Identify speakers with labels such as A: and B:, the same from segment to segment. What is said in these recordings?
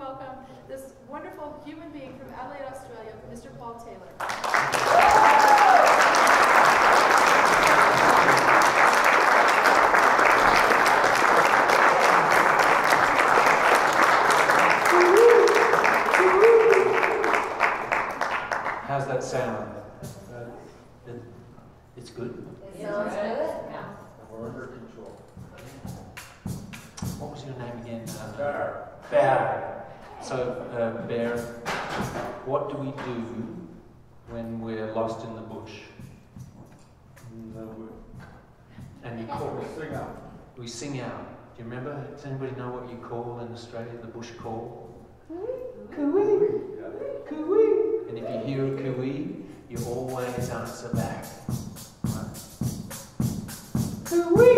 A: welcome this wonderful human being from Adelaide, Australia, Mr. Paul Taylor.
B: How's that sound? It's good?
C: It sounds good.
D: We're under control.
B: What was your name again?
D: Bear.
B: Bear. So, Bear, what do we do when we're lost in the bush? And you call?
D: We sing out.
B: We sing out. Do you remember? Does anybody know what you call in Australia, the bush call? Cooey. Cooey. And if you hear a cooey, you always answer back. Right? Cooey.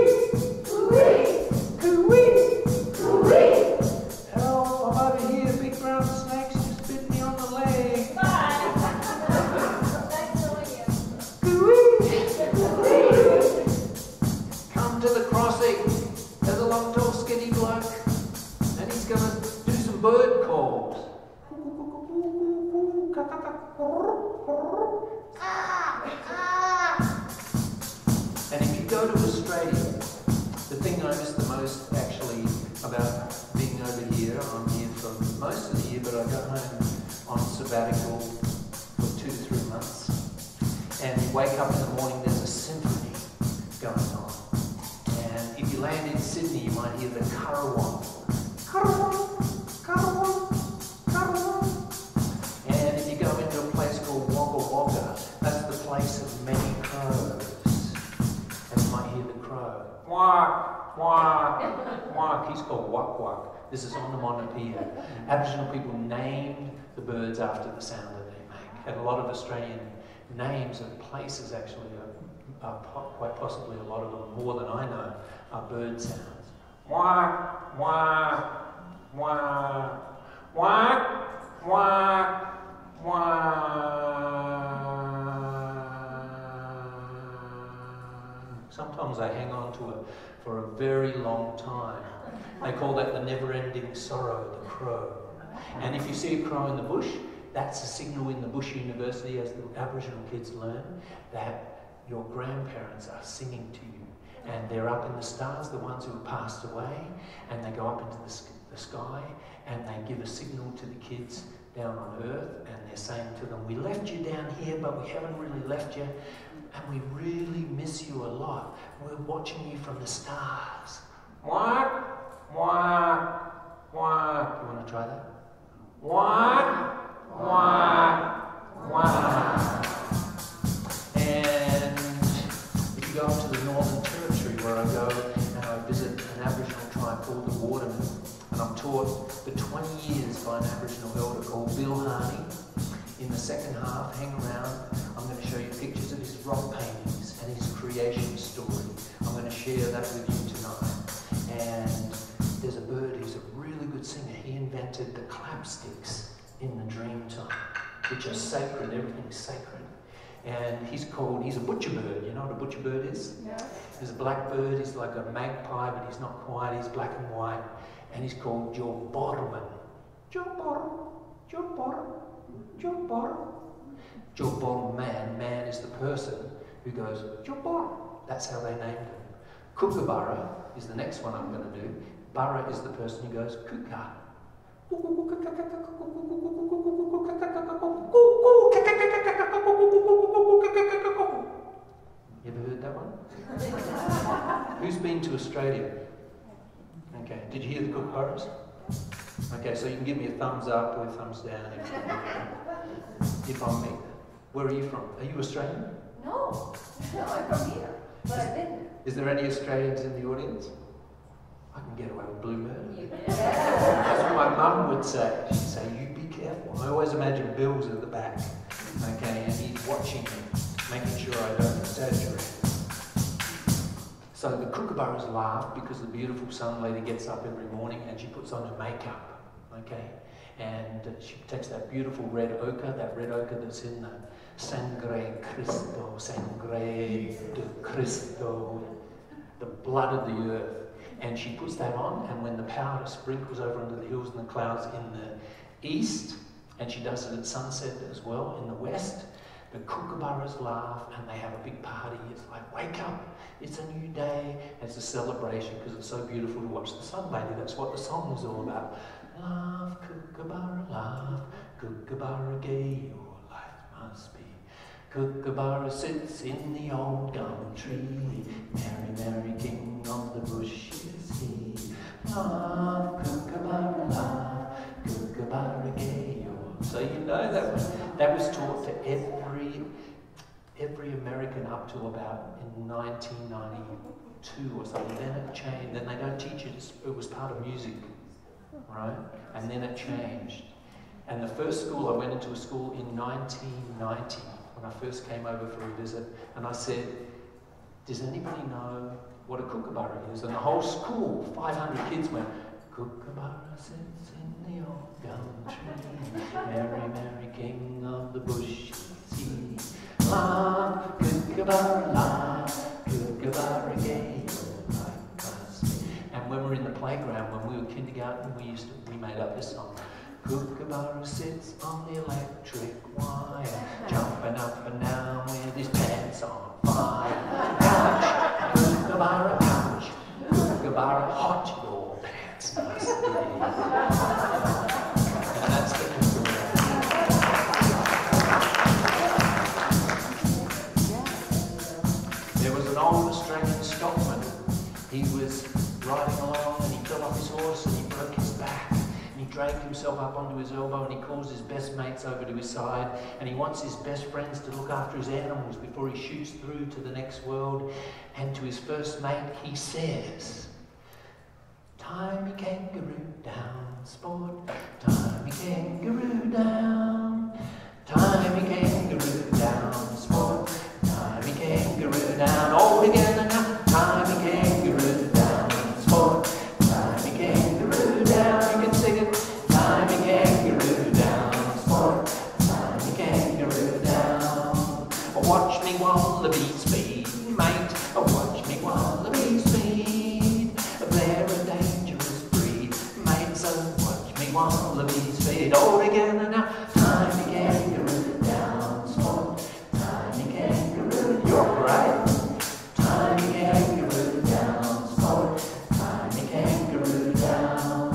B: Cooey. Cooey. Cooey. Help, I'm over here. Big brown snakes just bit me on the leg.
C: Bye. Nice knowing you.
B: Cooey. Cooey. Come to the crossing. There's a long, tall, skinny bloke. And he's going to do some bird calls. And if you go to Australia, the thing I miss the most actually about being over here, I'm here for most of the year, but I go home on sabbatical for 2 to 3 months. And you wake up in the morning, there's a symphony going on. And if you land in Sydney, you might hear the Currawong. Currawong, Currawong, Currawong. And if you go into a place called Wagga Wagga, that's the place of many crows. And you might hear the crow. Quack, quack, quack. He's called Wak Wak. This is onomatopoeia. Aboriginal people named the birds after the sound that they make. And a lot of Australian names of places actually are quite possibly a lot of them, more than I know, are bird sounds. Wak, wak, wak, wak, wak, wak. Sometimes I hang on to it for a very long time. They call that the never-ending sorrow, the crow. And if you see a crow in the bush, that's a signal in the Bush University, as the Aboriginal kids learn, that your grandparents are singing to you. And they're up in the stars, the ones who have passed away, and they go up into the sky, and they give a signal to the kids down on earth, and they're saying to them, we left you down here, but we haven't really left you, and we really miss you a lot. We're watching you from the stars. What? What? What? You want to try that? What? What? What? And if you go up to the Northern Territory, where I go and I visit an Aboriginal tribe called the Watermen, and I'm taught for 20 years by an Aboriginal elder called Bill Harney. In the second half, hang around, I'm going to show you pictures of his rock paintings and his creation story. I'm going to share that with you tonight. And there's a bird who's a really good singer. He invented the clapsticks in the dream time, which are sacred. Everything's sacred. And he's a butcher bird. You know what a butcher bird is?
C: Yeah.
B: There's a black bird. He's like a magpie, but he's not quite. He's black and white. And he's called Joborman. Jobor, Jobor, Jobor. Jobor man is the person who goes, Jobor. That's how they named him. Kookaburra is the next one I'm going to do. Burra is the person who goes, Kuka. You ever heard that one? Who's been to Australia? Okay, did you hear the kookaburras? Okay, so you can give me a thumbs up or a thumbs down if I'm me. Where are you from? Are you Australian?
C: No, I'm from here, but I've been there.
B: Is there any Australians in the audience? I can get away with blue murder.
C: Yeah.
B: That's what my mum would say. She'd say, you be careful. I always imagine Bill's at the back, okay, and he's watching me, making sure I don't exaggerate. So the kookaburras laugh because the beautiful sun lady gets up every morning and she puts on her makeup, okay? And she takes that beautiful red ochre, that's in the Sangre Cristo, Sangre de Cristo, the blood of the earth. And she puts that on, and when the powder sprinkles over into the hills and the clouds in the east, and she does it at sunset as well in the west, the kookaburras laugh and they have a big party. It's like, wake up, it's a new day. It's a celebration because it's so beautiful to watch the sun lady. That's what the song is all about. Laugh, kookaburra gay, your life must be. Kookaburra sits in the old gum tree, merry, merry king of the bush is he. Laugh, kookaburra gay, your... So you know that was taught to every American up to about in 1992 or something. Then it changed. Then they don't teach it. It was part of music, right? And then it changed. And the first school, I went into a school in 1990 when I first came over for a visit, and I said, does anybody know what a kookaburra is? And the whole school, 500 kids went, kookaburra sits in the old gum tree, merry, merry king of the bush is he. La, kookaburra gay, your life must be. And when we were in the playground, when we were kindergarten, we made up this song. Kookaburra sits on the electric wire, jumping up and down with his pants on fire. Ouch, kookaburra, ouch, kookaburra, hot, your pants must be. And that's the kookaburra. There was an old Australian stockman. He was riding along and he fell off his horse and he broke his back. He dragged himself up onto his elbow and he calls his best mates over to his side and he wants his best friends to look after his animals before he shoots through to the next world. And to his first mate he says, tie me kangaroo down, sport, tie me kangaroo down, tie me kangaroo down, sport, tie me kangaroo down, all together now, tie me kangaroo down, sport, tie me kangaroo down, you can sing it. Tie me kangaroo down, sport, tie me kangaroo down. Watch me wallaby speed, mate, watch me wallaby speed. They're a dangerous breed, mate, so watch me wallaby speed. All together now, tie me kangaroo down, sport, tie me kangaroo. You're great. Tie me kangaroo down, sport, tie me kangaroo down.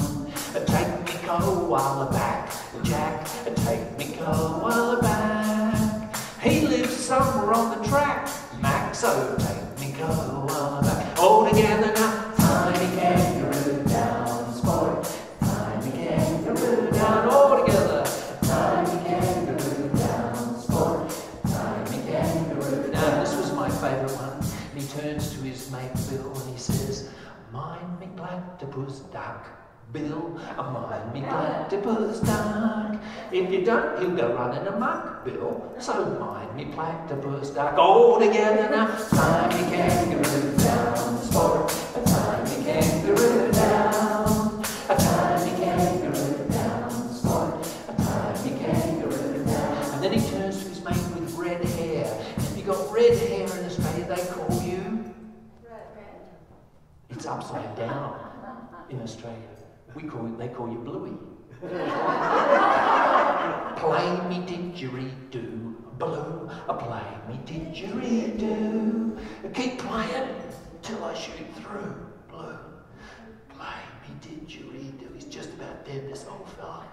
B: Take me koala back, Jack, take me koala back. He lives somewhere on the track, Mac, so take me koala back. All together now, tie me kangaroo down, sport, tie me kangaroo down. All together, tie me kangaroo down, sport, tie me kangaroo down. This was my favourite one. And he turns to his mate Bill and he says, mind me platypus duck, Bill, mind me platypus duck. If you don't, he'll go running amok, Bill. So mind me platypus duck. All together now, tie me kangaroo down, sport, tie me kangaroo down, tie me kangaroo down, sport, tie me kangaroo down. And then he turns to his mate with red hair. If you got red hair in Australia, they call you?
C: Red.
B: It's upside down in Australia. They call you Bluey. Play me didgeridoo, blue. Play me didgeridoo. Keep playing till I shoot through, blue. Play me didgeridoo. He's just about dead, this old fella.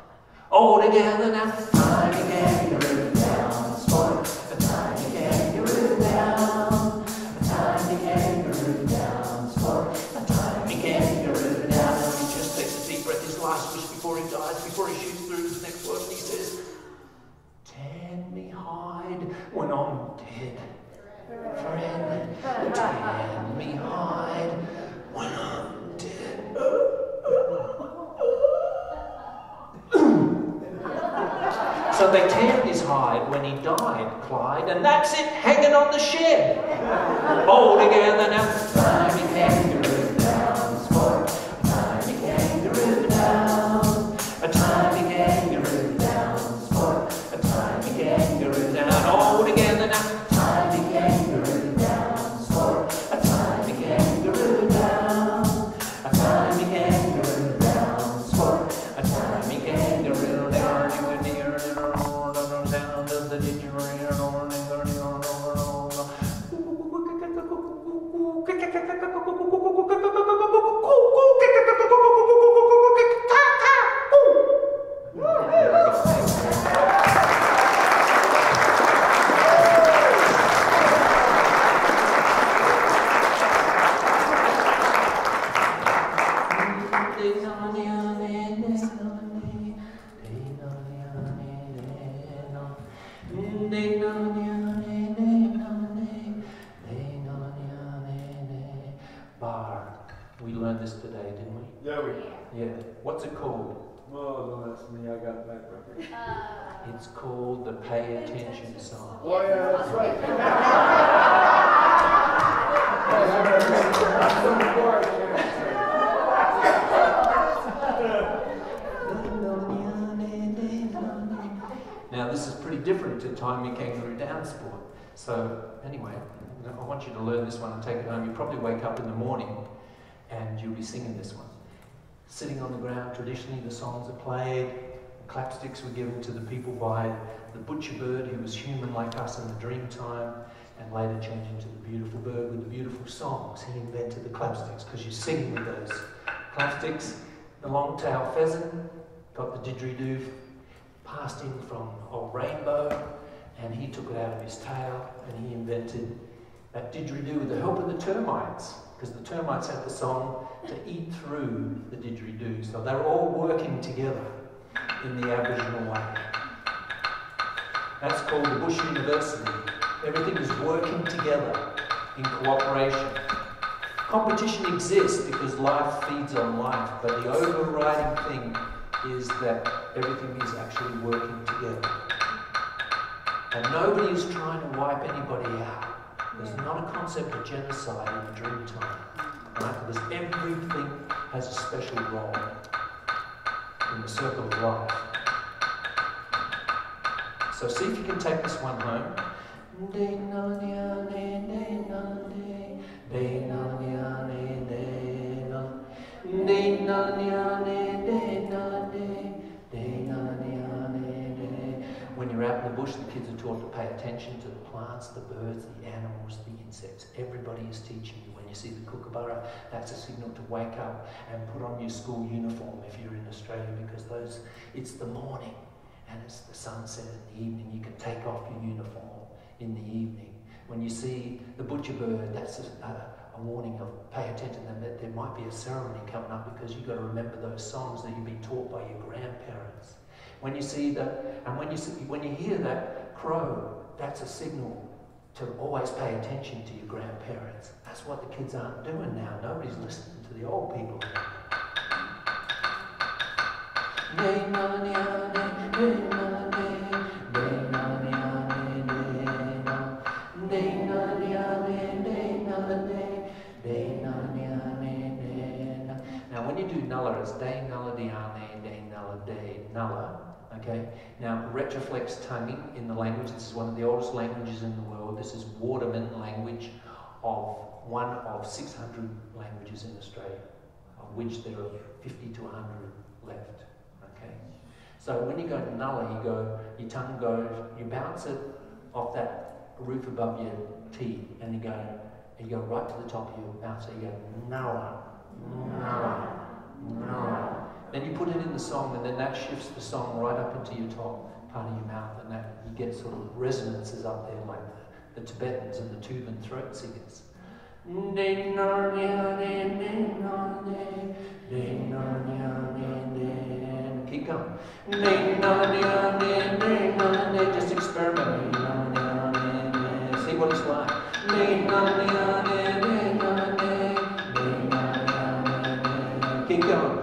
B: All together now, tie me kangaroo down, sport. Tie me kangaroo down, tie me kangaroo down, sport. Tie me kangaroo down. And he just takes a deep breath, his last wish before he dies, before he shoots through to the next world, and he says, tan me hide when I'm dead, friend. Tan me hide when I'm dead. So they tanned his hide when he died, Clyde, and that's it, hanging on the shed. All together now, tie me kangaroo down, sport, tie me kangaroo down, tie me kangaroo down, sport, tie me kangaroo down. All together now, tie me kangaroo down, sport, tie me kangaroo down, What's it called?
D: Oh, don't ask me, I got it back right here.
B: It's called the Pay Attention song.
D: Oh, yeah, that's right.
B: Now this is pretty different to Time Your Kangaroo Down Sport. So anyway, I want you to learn this one and take it home. You'll probably wake up in the morning and you'll be singing this one. Sitting on the ground, traditionally the songs are played, clapsticks were given to the people by the butcher bird who was human like us in the dream time, and later changed into the beautiful bird with the beautiful songs. He invented the clapsticks because you're singing with those clapsticks. The long-tailed pheasant got the didgeridoo passed in from old Rainbow, and he took it out of his tail and he invented that didgeridoo with the help of the termites, because the termites had the song to eat through the didgeridoo. So they're all working together in the Aboriginal way. That's called the Bush University. Everything is working together in cooperation. Competition exists because life feeds on life, but the overriding thing is that everything is actually working together. And nobody is trying to wipe anybody out. There's not a concept of genocide in the dream time, right? Because everything has a special role in the circle of life. So see if you can take this one home. When you're out in the bush, the kids are taught to pay attention to the plants, the birds, the animals, the insects. Everybody is teaching you. When you see the kookaburra, that's a signal to wake up and put on your school uniform if you're in Australia, because it's the morning and it's the sunset in the evening. You can take off your uniform in the evening. When you see the butcher bird, that's a warning of pay attention, and that there might be a ceremony coming up, because you've got to remember those songs that you've been taught by your grandparents. When you see that, and when you hear that crow, that's a signal to always pay attention to your grandparents. That's what the kids aren't doing now. Nobody's listening to the old people. Now when you do nulla, it's day nulla diane, day nulla day nulla. Okay. Now retroflex tonguing in the language. This is one of the oldest languages in the world. This is Waterman language, of one of 600 languages in Australia, of which there are 50 to 100 left. Okay. So when you go nulla, your tongue goes, you bounce it off that roof above your teeth, and you go right to the top of your mouth. So you go nulla, nulla, nulla. Then you put it in the song, and then that shifts the song right up into your top part of your mouth, and that you get sort of resonances up there, like the Tibetans and the tube and throat singers. Keep going. Just experiment. See what it's like. Keep going. Keep going.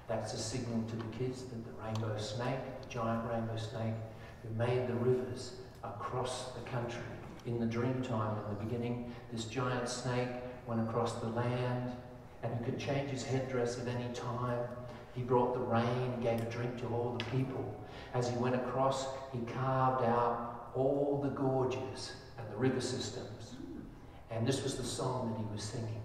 B: That's a signal to the kids that the rainbow snake, the giant rainbow snake, who made the rivers across the country in the dream time in the beginning, this giant snake went across the land and he could change his headdress at any time. He brought the rain and gave a drink to all the people. As he went across, he carved out all the gorges and the river systems. And this was the song that he was singing.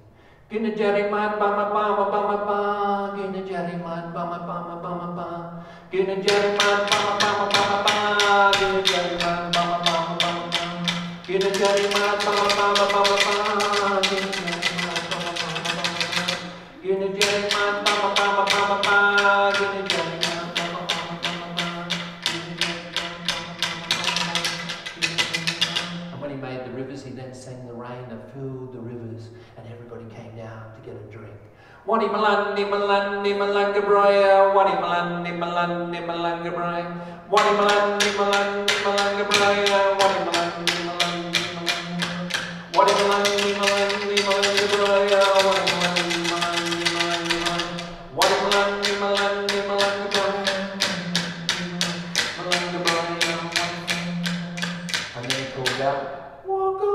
B: Gina Jerry man bama bama bama ba, Gina Jerry man bama bama bama ba, Gina Jerry man bama bama bama ba, Gina Jerry man bama bama bama ba, Gina Jerry man bama bama bama ba, Gina Jerry man bama bama bama ba, Gina Jerry man bama bama bama ba, Gina Jerry man bama bama bama ba, Gina Jerry man bama bama bama. And when he made the rivers, he then sang the rain that filled the rivers, and everybody came down to get a drink. Wani malandi malandi malanga braya, Wani malandi malandi malanga braya, Wani malandi malandi malanga braya, Wani malandi malandi malanga, Wani malandi malandi malanga braya, Wani malandi malandi malanga braya, Wani malandi malandi malanga braya, malanga braya. And then he called out, walk on!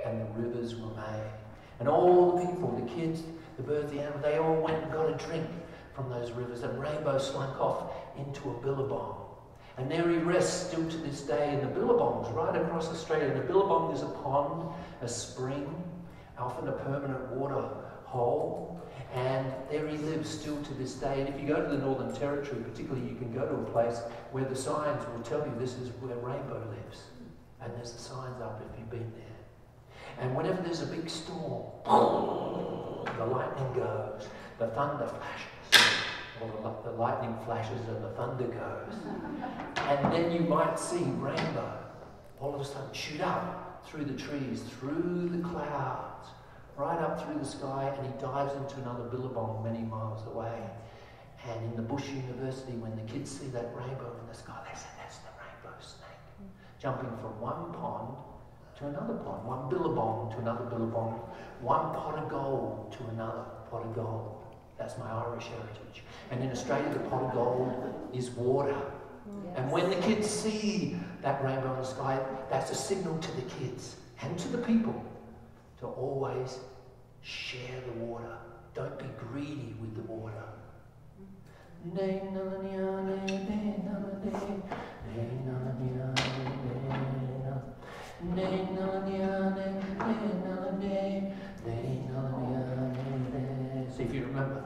B: And the rivers were made. And all the people, the kids, the birds, the animals, they all went and got a drink from those rivers. And Rainbow slunk off into a billabong. And there he rests still to this day in the billabongs right across Australia. And the billabong is a pond, a spring, often a permanent water hole. And there he lives still to this day. And if you go to the Northern Territory, particularly, you can go to a place where the signs will tell you this is where Rainbow lives. And there's the signs up if you've been there. And whenever there's a big storm, the lightning goes, the thunder flashes, or the lightning flashes and the thunder goes. And then you might see Rainbow all of a sudden shoot up through the trees, through the clouds, right up through the sky, and he dives into another billabong many miles away. And in the Bush University, when the kids see that rainbow in the sky, they say, that's the rainbow snake. Jumping from one pond to another pond, one billabong to another billabong, one pot of gold to another pot of gold. That's my Irish heritage. And in Australia, the pot of gold is water. Yes. And when the kids see that rainbow in the sky, that's a signal to the kids and to the people to always share the water. Don't be greedy with the water. See if you remember.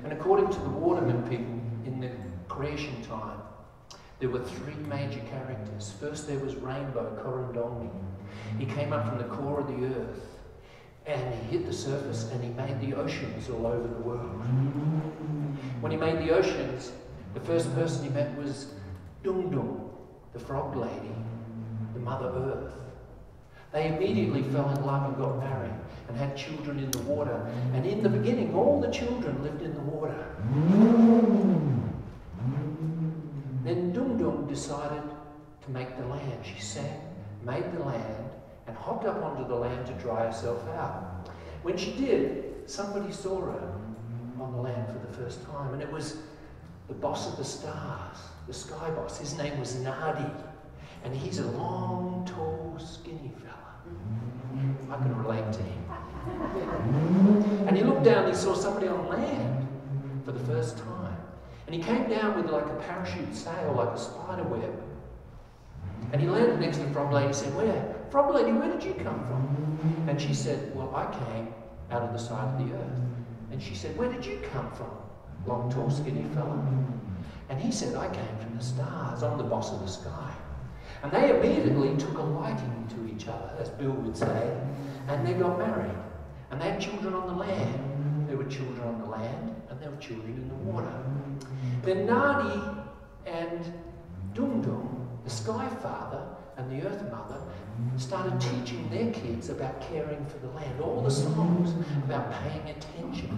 B: And according to the Waterman people in the creation time, there were three major characters. First there was Rainbow Corondongi. He came up from the core of the earth and he hit the surface and he made the oceans all over the world. When he made the oceans, the first person he met was Dung Dung, the frog lady, the Mother Earth. They immediately fell in love and got married and had children in the water. And in the beginning, all the children lived in the water. Then Dung Dung decided to make the land. She sang, made the land, and hopped up onto the land to dry herself out. When she did, somebody saw her on the land for the first time, and it was the boss of the stars, the sky boss. His name was Nadi, and he's a long, tall, skinny fella. I can relate to him. And he looked down and he saw somebody on land for the first time. And he came down with like a parachute sail, like a spider web. And he landed next to the frog lady and said, Frog lady, where did you come from? And she said, well, I came out of the side of the earth. And she said, where did you come from, long, tall, skinny fella? And he said, I came from the stars. I'm the boss of the sky. And they immediately took a liking to each other, as Bill would say, and they got married. And they had children on the land. There were children on the land, and there were children in the water. Then Nadi and Dung Dung, the Sky Father and the Earth Mother, started teaching their kids about caring for the land. All the songs about paying attention.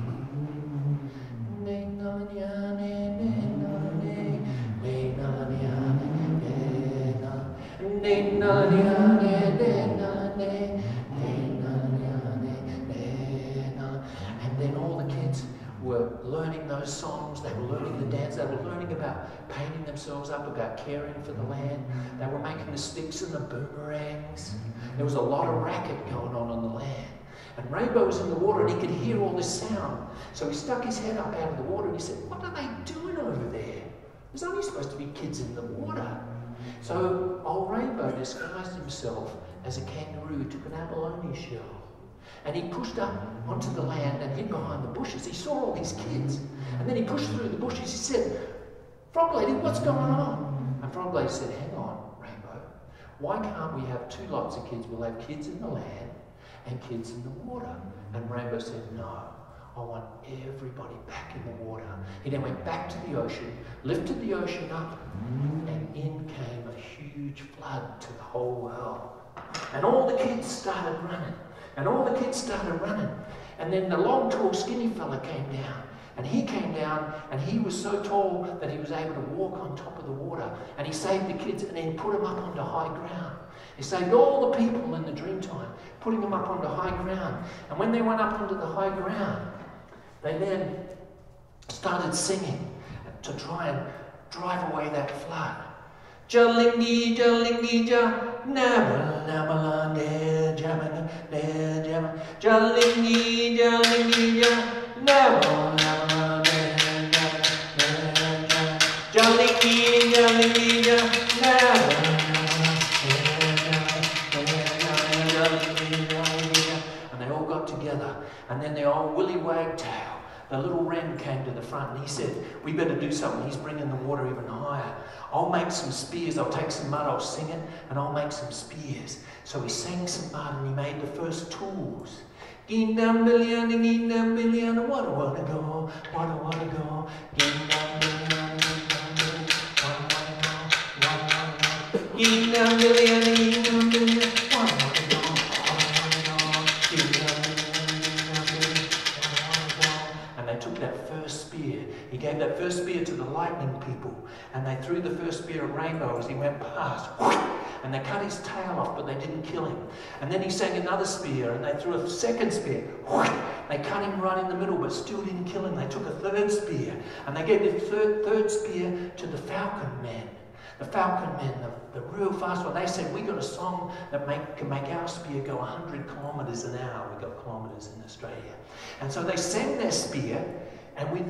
B: And then all the kids were learning those songs, they were learning the dance, they were learning about painting themselves up, about caring for the land. They were making the sticks and the boomerangs. There was a lot of racket going on the land. And Rainbow was in the water and he could hear all this sound. So he stuck his head up out of the water and he said, "What are they doing over there? There's only supposed to be kids in the water." So old Rainbow disguised himself as a kangaroo, took an abalone shell, and he pushed up onto the land and hid behind the bushes. He saw all these kids, and then he pushed through the bushes. He said, "Frog Lady, what's going on?" And Frog Lady said, "Hang on, Rainbow. Why can't we have two lots of kids? We'll have kids in the land and kids in the water." And Rainbow said, "No, I want everybody back in the water." He then went back to the ocean, lifted the ocean up, and in came a huge flood to the whole world. And all the kids started running. And all the kids started running. And then the long, tall, skinny fella came down. And he came down, and he was so tall that he was able to walk on top of the water. And he saved the kids, and then put them up onto high ground. He saved all the people in the Dreamtime, putting them up onto high ground. And when they went up onto the high ground, they then started singing to try and drive away that flood. Jalingi, jalingi, ja, nabala, nabala, de, jamana, de, jamana. Jalingi, jalingi, ja, nabala, nabala, de, jamana, de, jamana. Jalingi, jalingi, ja, nabala, and they all got together, and then the old Willy Wagtail, the little wren, came to the front, and he said, "We better do something." He's bringing the water even higher. "I'll make some spears. I'll take some mud, I'll sing it, and I'll make some spears." So he sang some mud, and he made the first tools. Gindam billion, what a wanna go, what a wanna go. Gindam billion, what a wanna go, what a wanna go. Gindam billion, what a wanna go, what a wanna go. Gindam billion, what a wanna go. And they took that first spear. He gave that first spear to the lightning people, and they threw the first spear at Rainbow as he went past. And they cut his tail off, but they didn't kill him. And then he sang another spear, and they threw a second spear. They cut him right in the middle, but still didn't kill him. They took a third spear, and they gave the third spear to the Falcon Men. The Falcon Men, the real fast one. They said, "We got a song that can make our spear go 100 kilometres an hour." We've got kilometres in Australia. And so they sang their spear, and with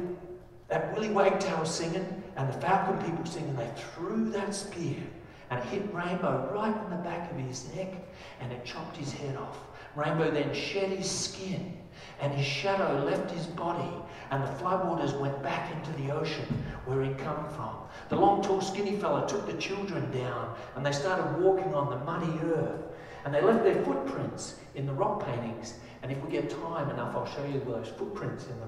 B: that Willy Wagtail singing and the Falcon people singing, they threw that spear, and it hit Rainbow right in the back of his neck, and it chopped his head off. Rainbow then shed his skin, and his shadow left his body, and the floodwaters went back into the ocean where he'd come from. The long, tall, skinny fella took the children down, and they started walking on the muddy earth, and they left their footprints in the rock paintings. And if we get time enough, I'll show you those footprints in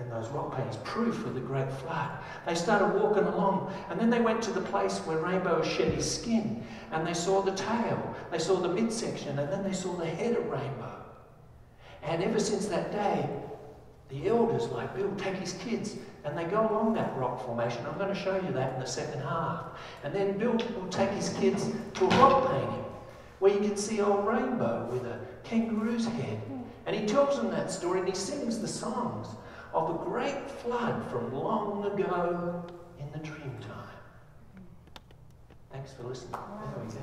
B: those rock paintings, proof of the great flood. They started walking along, and then they went to the place where Rainbow shed his skin, and they saw the tail, they saw the midsection, and then they saw the head of Rainbow. And ever since that day, the elders like Bill take his kids, and they go along that rock formation. I'm going to show you that in the second half. And then Bill will take his kids to a rock painting where you can see old Rainbow with a kangaroo's head. And he tells them that story, and he sings the songs of the great flood from long ago in the Dreamtime. Thanks for listening. There we go.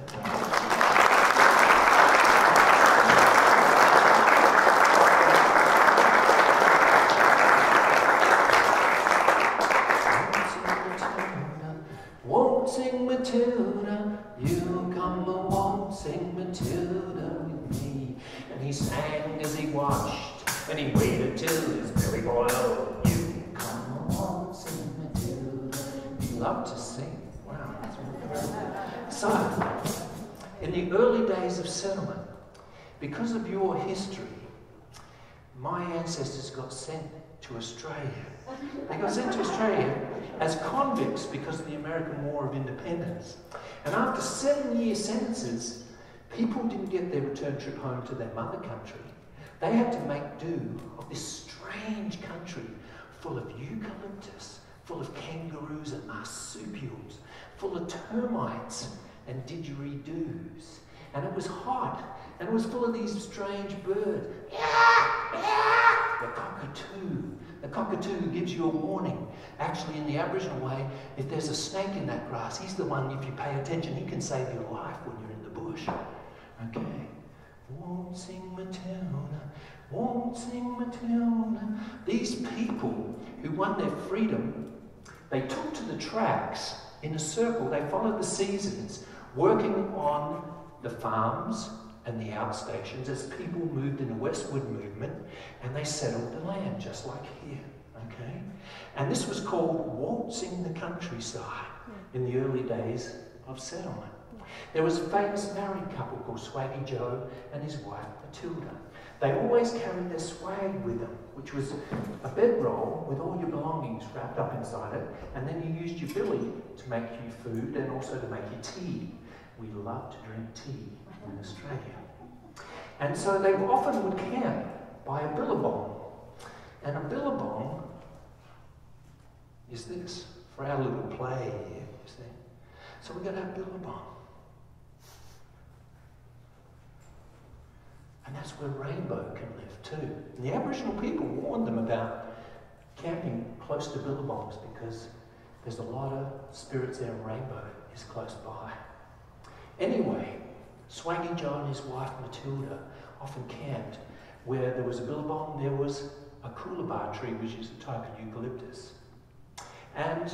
B: Waltzing Matilda, you come a-waltzing Matilda with me. And he sang as he watched, and he waited till his belly boiled. You come a-waltzing Matilda. You love to sing. Wow, that's wonderful. So, in the early days of settlement, because of your history, my ancestors got sent to Australia. They got sent to Australia as convicts because of the American War of Independence. And after 7-year sentences, people didn't get their return trip home to their mother country. They had to make do of this strange country full of eucalyptus, full of kangaroos and marsupials, full of termites and didgeridoos. And it was hot, and it was full of these strange birds. The cockatoo. The cockatoo gives you a warning. Actually, in the Aboriginal way, if there's a snake in that grass, he's the one, if you pay attention, he can save your life when you're in the bush. Okay. Waltzing Matilda, waltzing Matilda. These people who won their freedom, they took to the tracks in a circle. They followed the seasons, working on the farms and the outstations as people moved in a westward movement, and they settled the land just like here, okay? And this was called waltzing the countryside in the early days of settlement. There was a famous married couple called Swaggy Joe and his wife Matilda. They always carried their swag with them, which was a bedroll with all your belongings wrapped up inside it, and then you used your billy to make you food and also to make you tea. We love to drink tea in Australia. And so they often would camp by a billabong. And a billabong is this, for our little play here, you see. So we've got our billabong. And that's where rainbow can live too. And the Aboriginal people warned them about camping close to billabongs because there's a lot of spirits there and rainbow is close by. Anyway, Swaggy Joe and his wife Matilda often camped where there was a billabong, there was a coolabah tree, which is a type of eucalyptus. And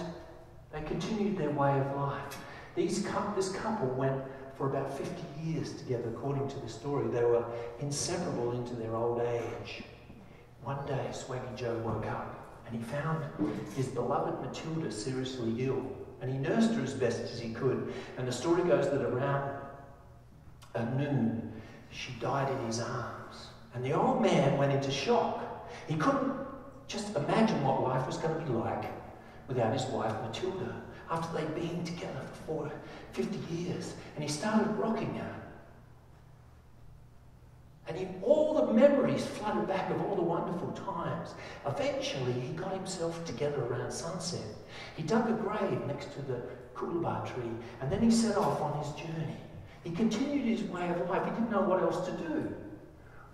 B: they continued their way of life. This couple went for about 50 years together, according to the story. They were inseparable into their old age. One day, Swaggy Joe woke up and he found his beloved Matilda seriously ill. And he nursed her as best as he could. And the story goes that around noon, she died in his arms. And the old man went into shock. He couldn't just imagine what life was going to be like without his wife Matilda, after they'd been together for 50 years. And he started rocking her. And all the memories flooded back of all the wonderful times. Eventually, he got himself together around sunset. He dug a grave next to the coolabah tree, and then he set off on his journey. He continued his way of life. He didn't know what else to do.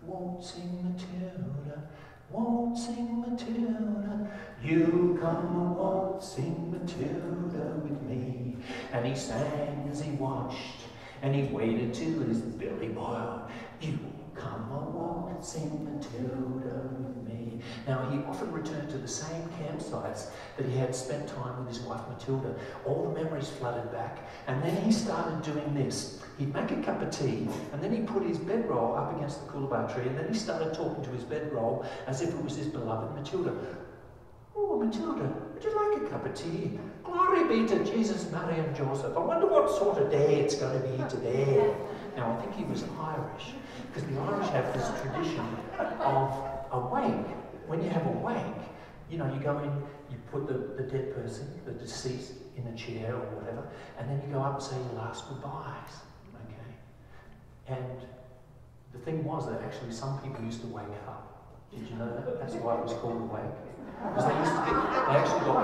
B: Waltzing Matilda, waltzing Matilda, you come waltzing Matilda with me. And he sang as he watched, and he waited till his belly boiled. You come waltzing Matilda with me. Now, he often returned to the same campsites that he had spent time with his wife Matilda. All the memories flooded back, and then he started doing this. He'd make a cup of tea, and then he put his bedroll up against the coolabah tree, and then he started talking to his bedroll as if it was his beloved Matilda. Oh, Matilda, would you like a cup of tea? Glory be to Jesus, Mary and Joseph. I wonder what sort of day it's going to be today. Now, I think he was Irish, because the Irish have this tradition of a wake. When you have a wake, you know, you go in, you put the dead person, the deceased, in a chair or whatever, and then you go up and say your last goodbyes. Okay? And the thing was that actually some people used to wake up. Did you know that? That's why it was called a wake. Because they actually got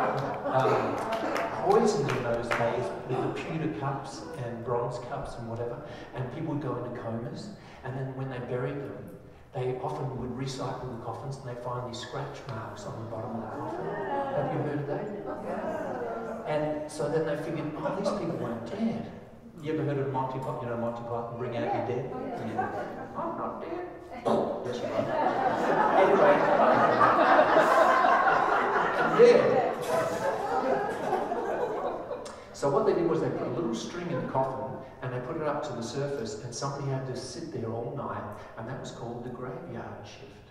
B: poisoned in those days with the pewter cups and bronze cups and whatever, and people would go into comas, and then when they buried them, they often would recycle the coffins, and they find these scratch marks on the bottom of the coffin. Have you heard of that? And so then they figured, oh, these people weren't dead. You ever heard of Monty Python? You know Monty Python, Bring Out Your Dead? Yeah. I'm not dead. Yes, you are. Anyway. Yeah. So what they did was they put a little string in the coffin and they put it up to the surface, and somebody had to sit there all night, and that was called the graveyard shift.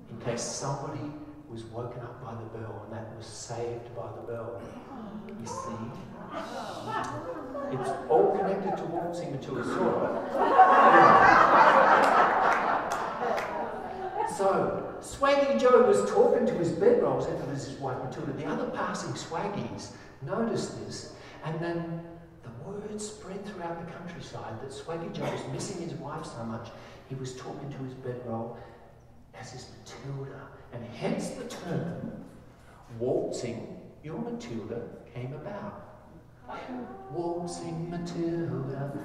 B: In case somebody was woken up by the bell, and that was saved by the bell. You see? It's all connected to waltzing Matilda, sort of. So, Swaggy Swaggy Joe was talking to his bedrolls, and it was his wife Matilda. The other passing swaggies noticed this, and then the word spread throughout the countryside that Swaggy Joe was missing his wife so much, he was talking to his bedroll as his Matilda. And hence the term waltzing your Matilda came about. Waltzing Matilda,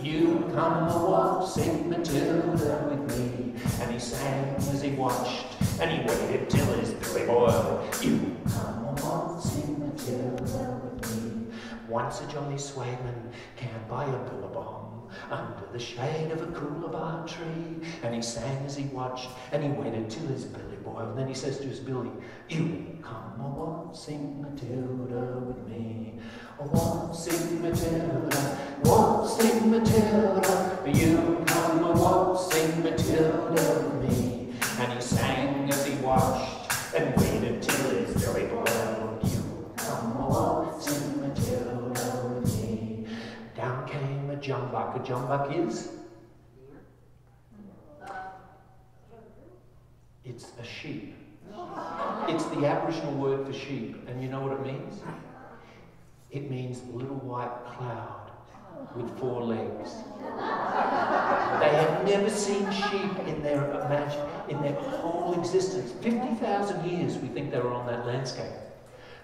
B: you come a waltzing Matilda with me. And he sang as he watched, and he waited till his belly boiled. You come a waltzing Matilda with me. Once a jolly swagman camped by a billabong under the shade of a coolabah tree, and he sang as he watched, and he waited till his belly boiled. Then he says to his billy, you come a waltzing Matilda with me. A waltzing Matilda, you come a waltzing Matilda with me. And he sang as he watched, and waited till his belly boiled. You come a waltzing Matilda with me. Down came a jumbuck. A jumbuck is? It's a sheep. It's the Aboriginal word for sheep. And you know what it means? It means little white cloud with 4 legs. They had never seen sheep in their whole existence. 50,000 years we think they were on that landscape.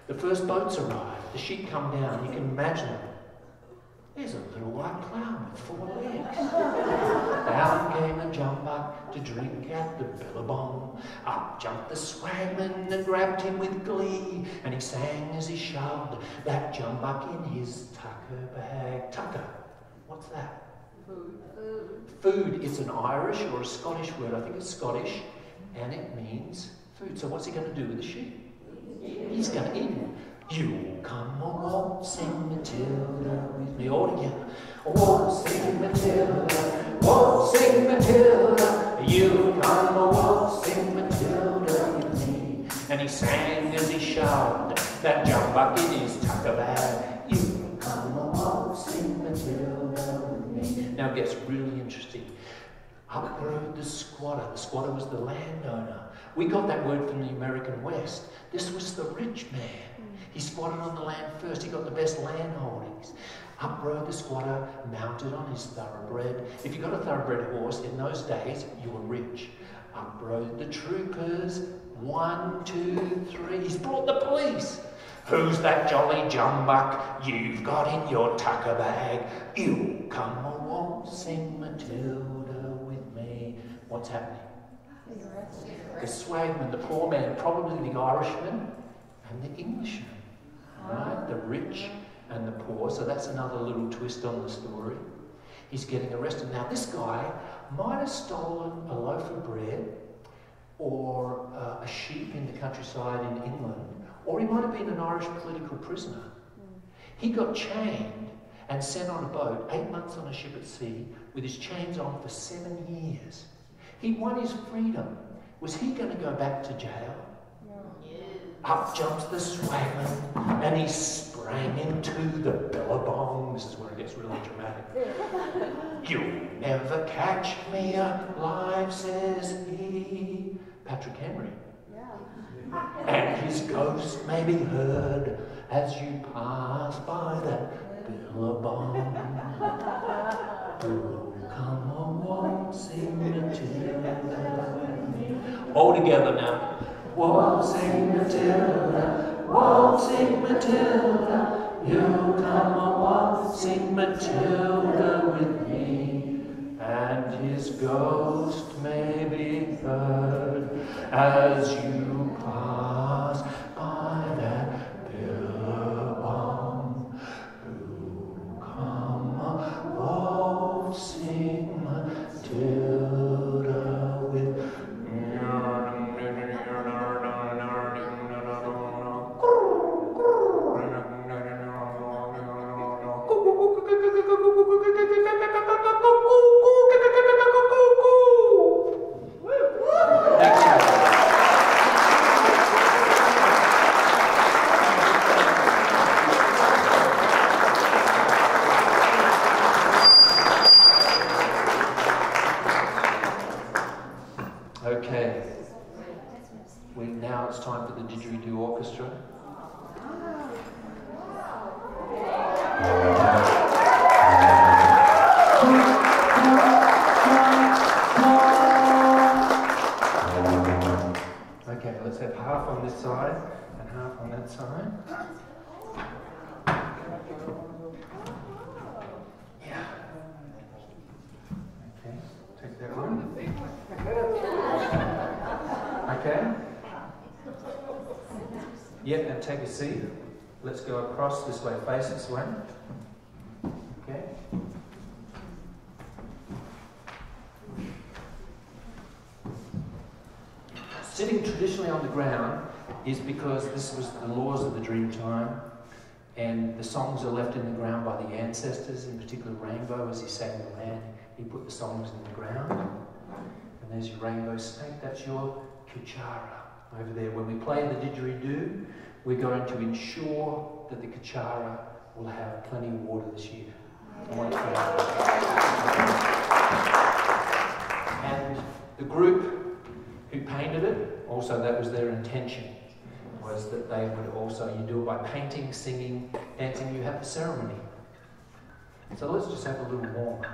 B: The first boats arrived. The sheep come down. You can imagine them. There's a little white cloud with 4 legs. Down came a jumbuck to drink at the billabong. Up jumped the swagman and grabbed him with glee. And he sang as he shoved that jumbuck in his tucker bag. Tucker, what's that? Food. It's an Irish or a Scottish word. I think it's Scottish. And it means food. So what's he going to do with the sheep? He's going to eat it. You come a waltzing Matilda with me. All together. Waltzing Matilda, you come a waltzing Matilda with me. And he sang as he shoved that jumbuck in his tucker bag. You come a waltzing Matilda with me. Now it gets really interesting. Up rode the squatter. The squatter was the landowner. We got that word from the American West. This was the rich man. He squatted on the land first. He got the best land holdings. Up rode the squatter, mounted on his thoroughbred. If you got a thoroughbred horse, in those days, you were rich. Up rode the troopers. 1, 2, 3. He's brought the police. Who's that jolly jumbuck you've got in your tucker bag? You come a waltzing Matilda with me. What's happening? The swagman, the poor man, probably the Irishman and the Englishman. Right? The rich and the poor. So that's another little twist on the story. He's getting arrested. Now this guy might have stolen a loaf of bread or a sheep in the countryside in England, or he might have been an Irish political prisoner. He got chained and sent on a boat, 8 months on a ship at sea, with his chains on for 7 years. He won his freedom. Was he going to go back to jail? Up jumps the swagman and he sprang into the billabong. This is where it gets really dramatic. You'll never catch me alive, says he. Patrick Henry. And his ghost may be heard as you pass by that billabong. Oh, come a waltzing Matilda with me. All together now. Waltzing Matilda, you come a waltzing Matilda with me. And his ghost may be heard as you pass by that billabong. You come a waltzing Matilda with me. side and half on that side. Yeah. Okay, take that one. Okay. Yeah, and take a seat. Let's go across this way, face this way. Okay. Sitting traditionally on the ground is because this was the laws of the dream time, and the songs are left in the ground by the ancestors, in particular Rainbow, as he sang the land. He put the songs in the ground. And there's your rainbow snake, that's your kachara over there. When we play the didgeridoo, we're going to ensure that the kachara will have plenty of water this year. And the group who painted it, also that was their intention, was that they would also, you do it by painting, singing, dancing, you have the ceremony. So let's just have a little warm up.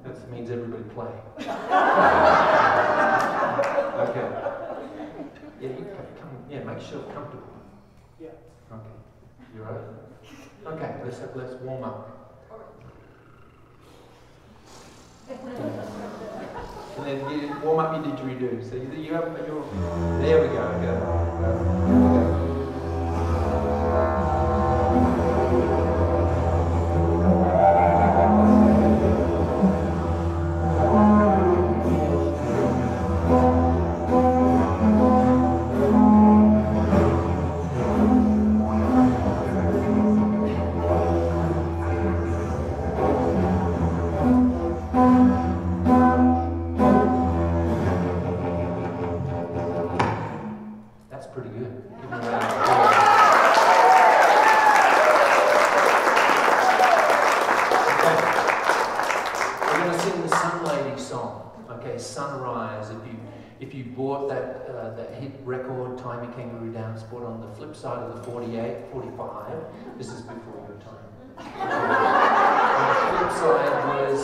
B: That means everybody play. Okay. Yeah, you come. Yeah, make yourself comfortable.
D: Yeah.
B: Okay. You right? Okay. Let's warm up. And then you warm up your didgeridoo. So you have your. There we go. Go. Side of the 48, 45. This is before your time. The flip side was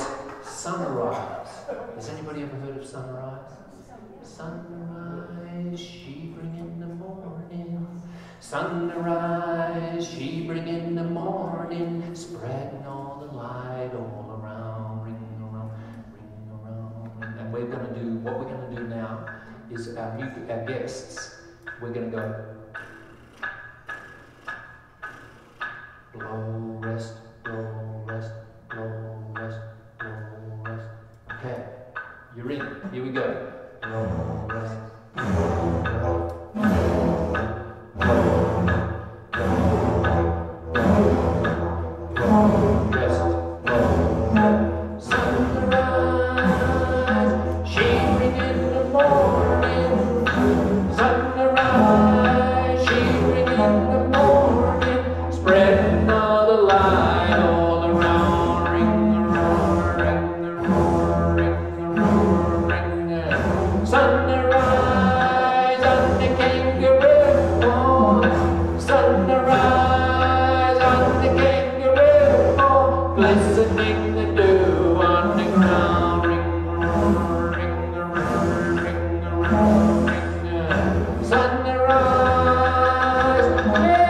B: sunrise. Has anybody ever heard of sunrise? Sunrise, she bring in the morning. Sunrise, she bring in the morning. Spreading all the light all around, ring around, ring around. And we're going to do, what we're going to do now is our guests, we're going to go blow, rest, blow, rest, blow, rest, blow, rest. Okay, you're in. Here we go. Blow, rest, blow, rest, blow, rest, blow. Sunrise, she bring in the morning. Sunrise, she bring in the morning. Spread listening the dew on the ground, ring around, ring around, ring around, ring around. Sunrise, yeah, sunrise,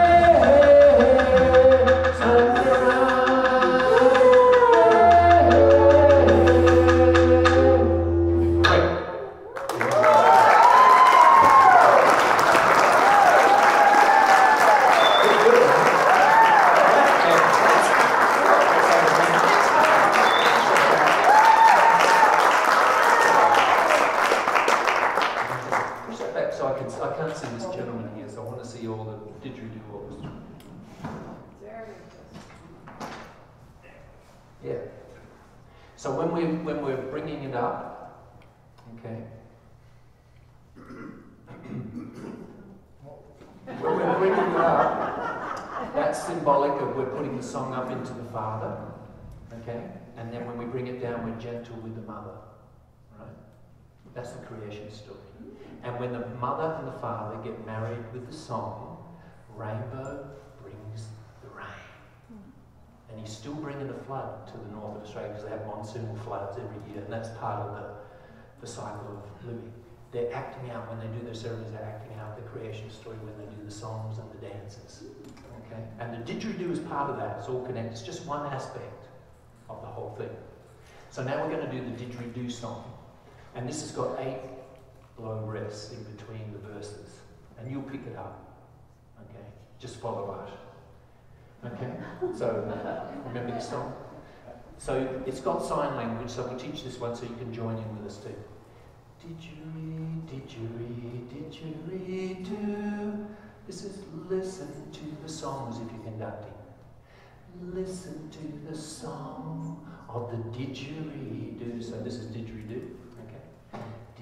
B: I can't see this gentleman here, so I want to see all the didgeridoo orchestra. Yeah. So when we're bringing it up, okay. When we're bringing it up, that's symbolic of we're putting the song up into the Father, okay. And then when we bring it down, we're gentle with the Mother, right? That's the creation story. And when the mother and the father get married with the song, Rainbow brings the rain. And he's still bringing a flood to the north of Australia because they have monsoonal floods every year, and that's part of the cycle of living. They're acting out, when they do their ceremonies, they're acting out the creation story when they do the songs and the dances. Okay? And the didgeridoo is part of that. It's all connected. It's just one aspect of the whole thing. So now we're going to do the didgeridoo song. And this has got 8 low rests in between the verses. And you'll pick it up. Okay? Just follow us. Okay? So, remember this song? So, it's got sign language, so we'll teach this one so you can join in with us too. Didgeridoo, didgeridoo, didgeridoo. This is listen to the songs if you're conducting. Listen to the song of the didgeridoo. So this is didgeridoo. Okay.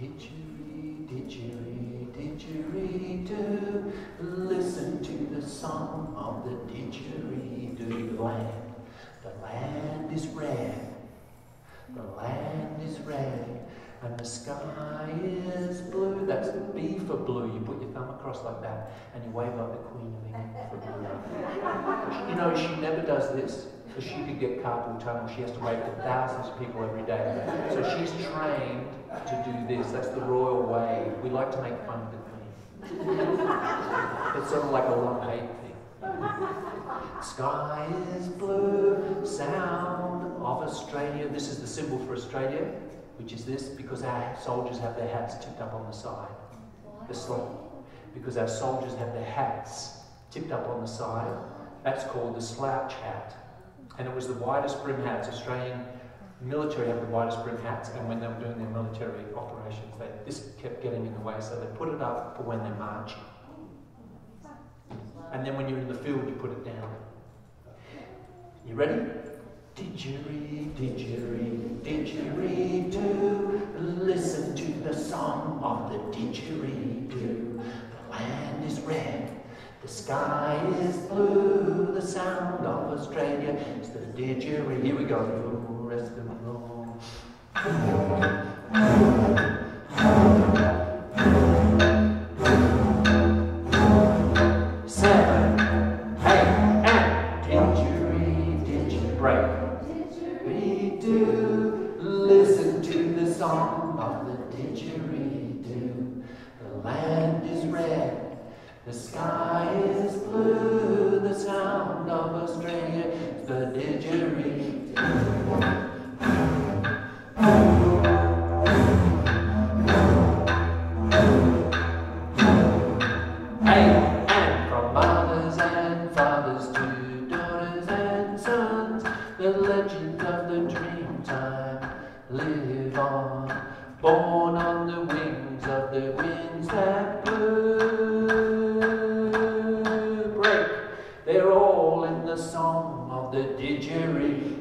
B: Didgeridoo, didgeridoo, didgeridoo. Listen to the song of the didgeridoo. The land is red. The land is red. And the sky is blue. That's B for blue. You put your thumb across like that and you wave like the Queen of England for blue. You know, she never does this because she could get carpal tunnel. She has to wave to thousands of people every day. So she's trained to do this. That's the royal wave. We like to make fun of the Queen. It's sort of like a love hate thing. Sky is blue, sound of Australia. This is the symbol for Australia, which is this, because our soldiers have their hats tipped up on the side. The slope. Because our soldiers have their hats tipped up on the side. That's called the slouch hat. And it was the widest brim hats. Australian military have the widest brim hats, and when they were doing their military operations, this kept getting in the way, so they put it up for when they're marching. And then when you're in the field, you put it down. You ready? Didgeridoo, didgeridoo, didgeridoo. Listen to the song of the didgeridoo. The land is red, the sky is blue. The sound of Australia is the didgeridoo. Here we go. Rest of the room. 7, 8, and didgeridoo, break. Listen to the song of the didgeridoo. The land is red, the sky is blue. The sound of Australia is the didgeridoo. Hey, and from mothers and fathers to daughters and sons, the legend of the dream time live on, born on the wings of the winds that blew. Break, they're all in the song of the didgeridoo.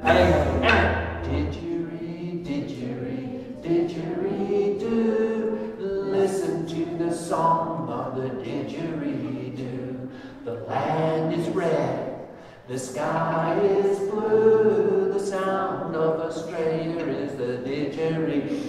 B: Hey, and didgeridoo, didgeridoo, didgeridoo. Listen to the song of the didgeridoo. The land is red, the sky is blue. The sound of Australia is the didgeridoo.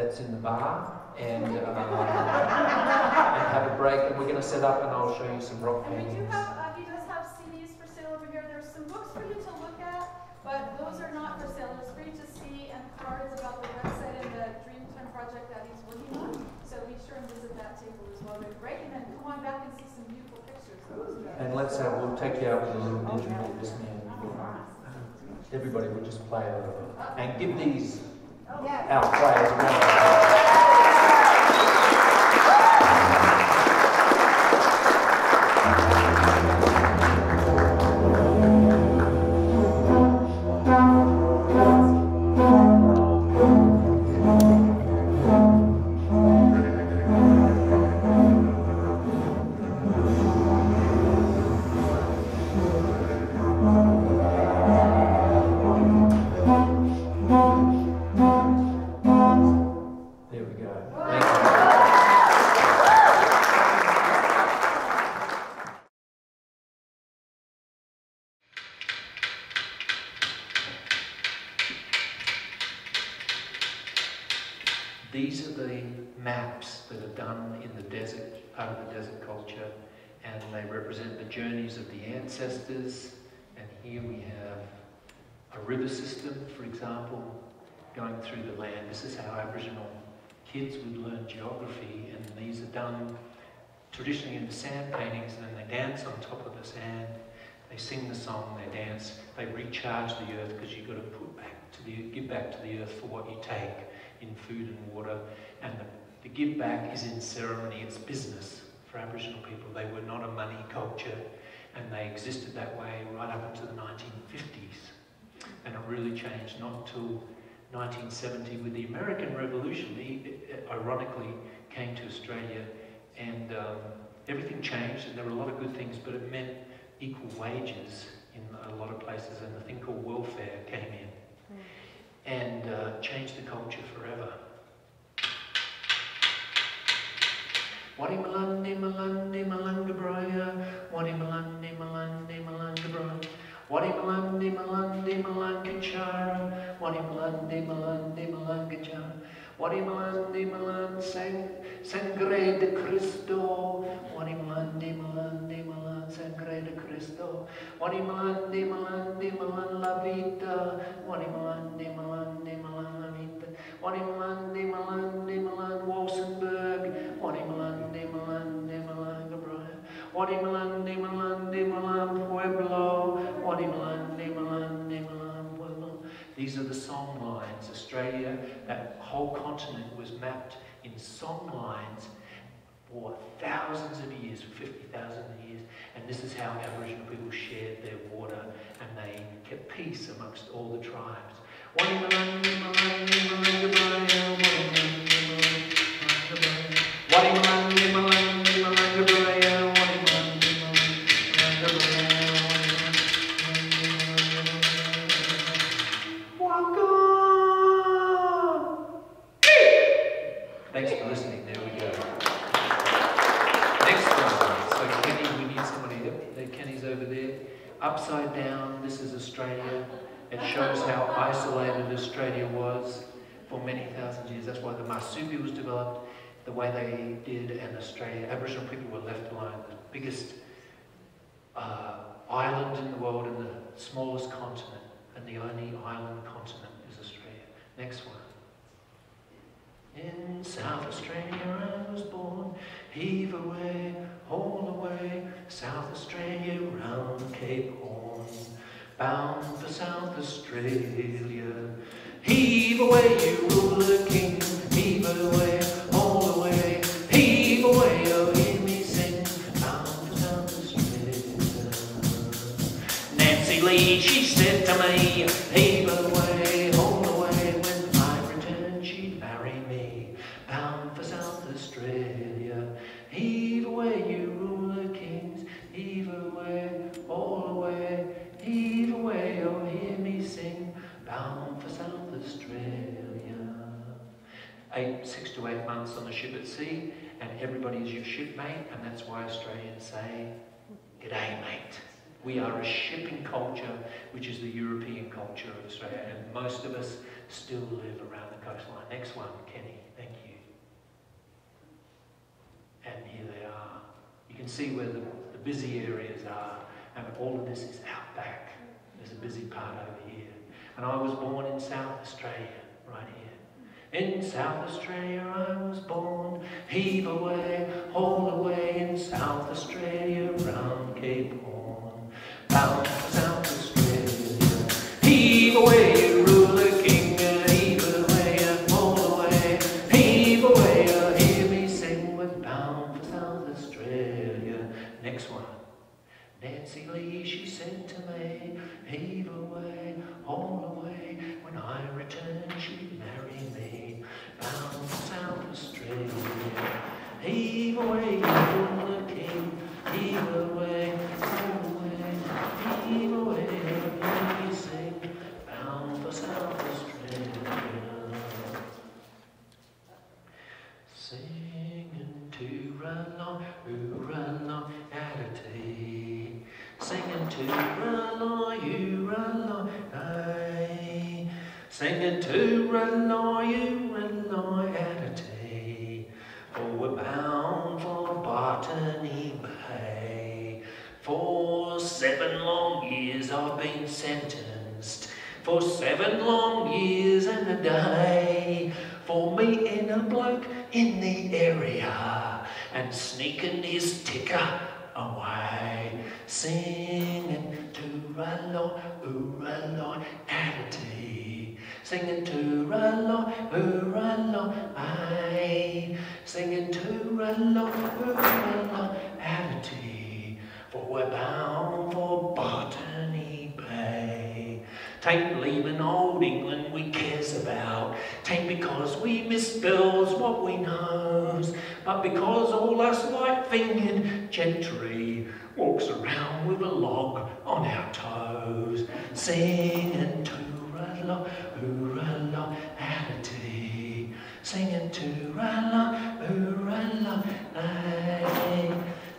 B: In the bar and have a break, and we're going to set up and I'll show you some rock paintings.
A: He does have CDs for sale over here. There's some books for you to look at, but those are not for sale. There's free to see and cards about the website and the Dreamtime project that he's working on. So be sure and visit that table as well. They're great, and then come on back and see some beautiful pictures.
B: And we'll take you out with a little didgeridoo this man. Everybody will just play it over. And give these our players around. These are the maps that are done in the desert, part of the desert culture, and they represent the journeys of the ancestors. And here we have a river system, for example, going through the land. This is how Aboriginal kids would learn geography, and these are done traditionally in the sand paintings, and then they dance on top of the sand. They sing the song, they dance, they recharge the earth, because you've got to give back to the earth for what you take in food and water. And the give back is in ceremony, it's business for Aboriginal people. They were not a money culture, and they existed that way right up until the 1950s. And it really changed not until 1970 with the American Revolution. Ironically came to Australia, and everything changed, and there were a lot of good things, but it meant equal wages in a lot of places, and the thing called welfare came in and changed the culture forever. Wadi malandi malandi malanga braya, wadi malandi malandi malanga braya, wadi malandi malandi malanga chara, wadi malandi malandi malanga chara, wadi malandi malan sangre de Cristo, wadi malandi malan sangre de Cristo, wadi malandi malan la vita, wadi malandi malan la vita, wadi malandi malan Walsenburg, wadi malandi malan Gabriel, wadi malandi malan Pueblo, wadi malandi malan Pueblo. These are the song lines. Australia, that whole continent was mapped in song lines for thousands of years, 50,000 years, and this is how Aboriginal people shared their water, and they kept peace amongst all the tribes. Wadi malandi malandi malanga braya, wadi malandi malandi malanga braya, wadi malandi malanga braya, waka. Thanks for listening. There we go. Next one. So Kenny, we need somebody. Kenny's over there. Upside down. This is Australia. It shows how isolated Australia was for many thousand years. That's why the marsupial was developed the way they did, and Australia, Aboriginal people were left alone. The biggest island in the world and the smallest continent, and the only island continent is Australia. Next one. In South Australia I was born, heave away, haul away, South Australia round Cape Horn, bound for South Australia. Heave away, you ruler king, heave away, haul away, heave away, oh hear me sing, bound for South Australia. Nancy Lee, she said to me, heave away, haul away, when I return she'd marry me, bound for South Australia. Heave away, you ruler kings, heave away, haul away, heave away, oh hear me sing, bound for South Australia. 6 to 8 months on the ship at sea, and everybody is your shipmate, and that's why Australians say, "G'day, mate." We are a shipping culture, which is the European culture of Australia, and most of us still live around the coastline. Next one, Kenny, thank you. And here they are. You can see where the busy areas are, and all of this is out back. There's a busy part over here. And I was born in South Australia, right here. In South Australia I was born, heave away, haul away, in South Australia round Cape Horn, bound for South Australia. Heave away, you ruler king, heave away, haul away, heave away, hear me sing, we're bound for South Australia. Next one. Nancy Lee, she said to me, heave away, haul away, when I return she'd marry me, bound for South Australia. Heave away, you ruler king, heave away, haul away, heave away, hear me sing, bound for South Australia. Singing to run along at a tea. Singing to run along, you run along, aye. Singing to rely at a tea, for we're bound for Botany Bay. For 7 long years I've been sentenced, for 7 long years and a day, for meeting a bloke in the area and sneaking his ticker away. Singing to rely at a tea, singing to rely aye, singing to rely at a tea, for we're bound for Botany Bay. Tain't leaving old England we cares about, tain't because we misspells what we knows, but because all us light-fingered gentry walks around with a log on our toes, singing to rala at a tea, singing to rala aye,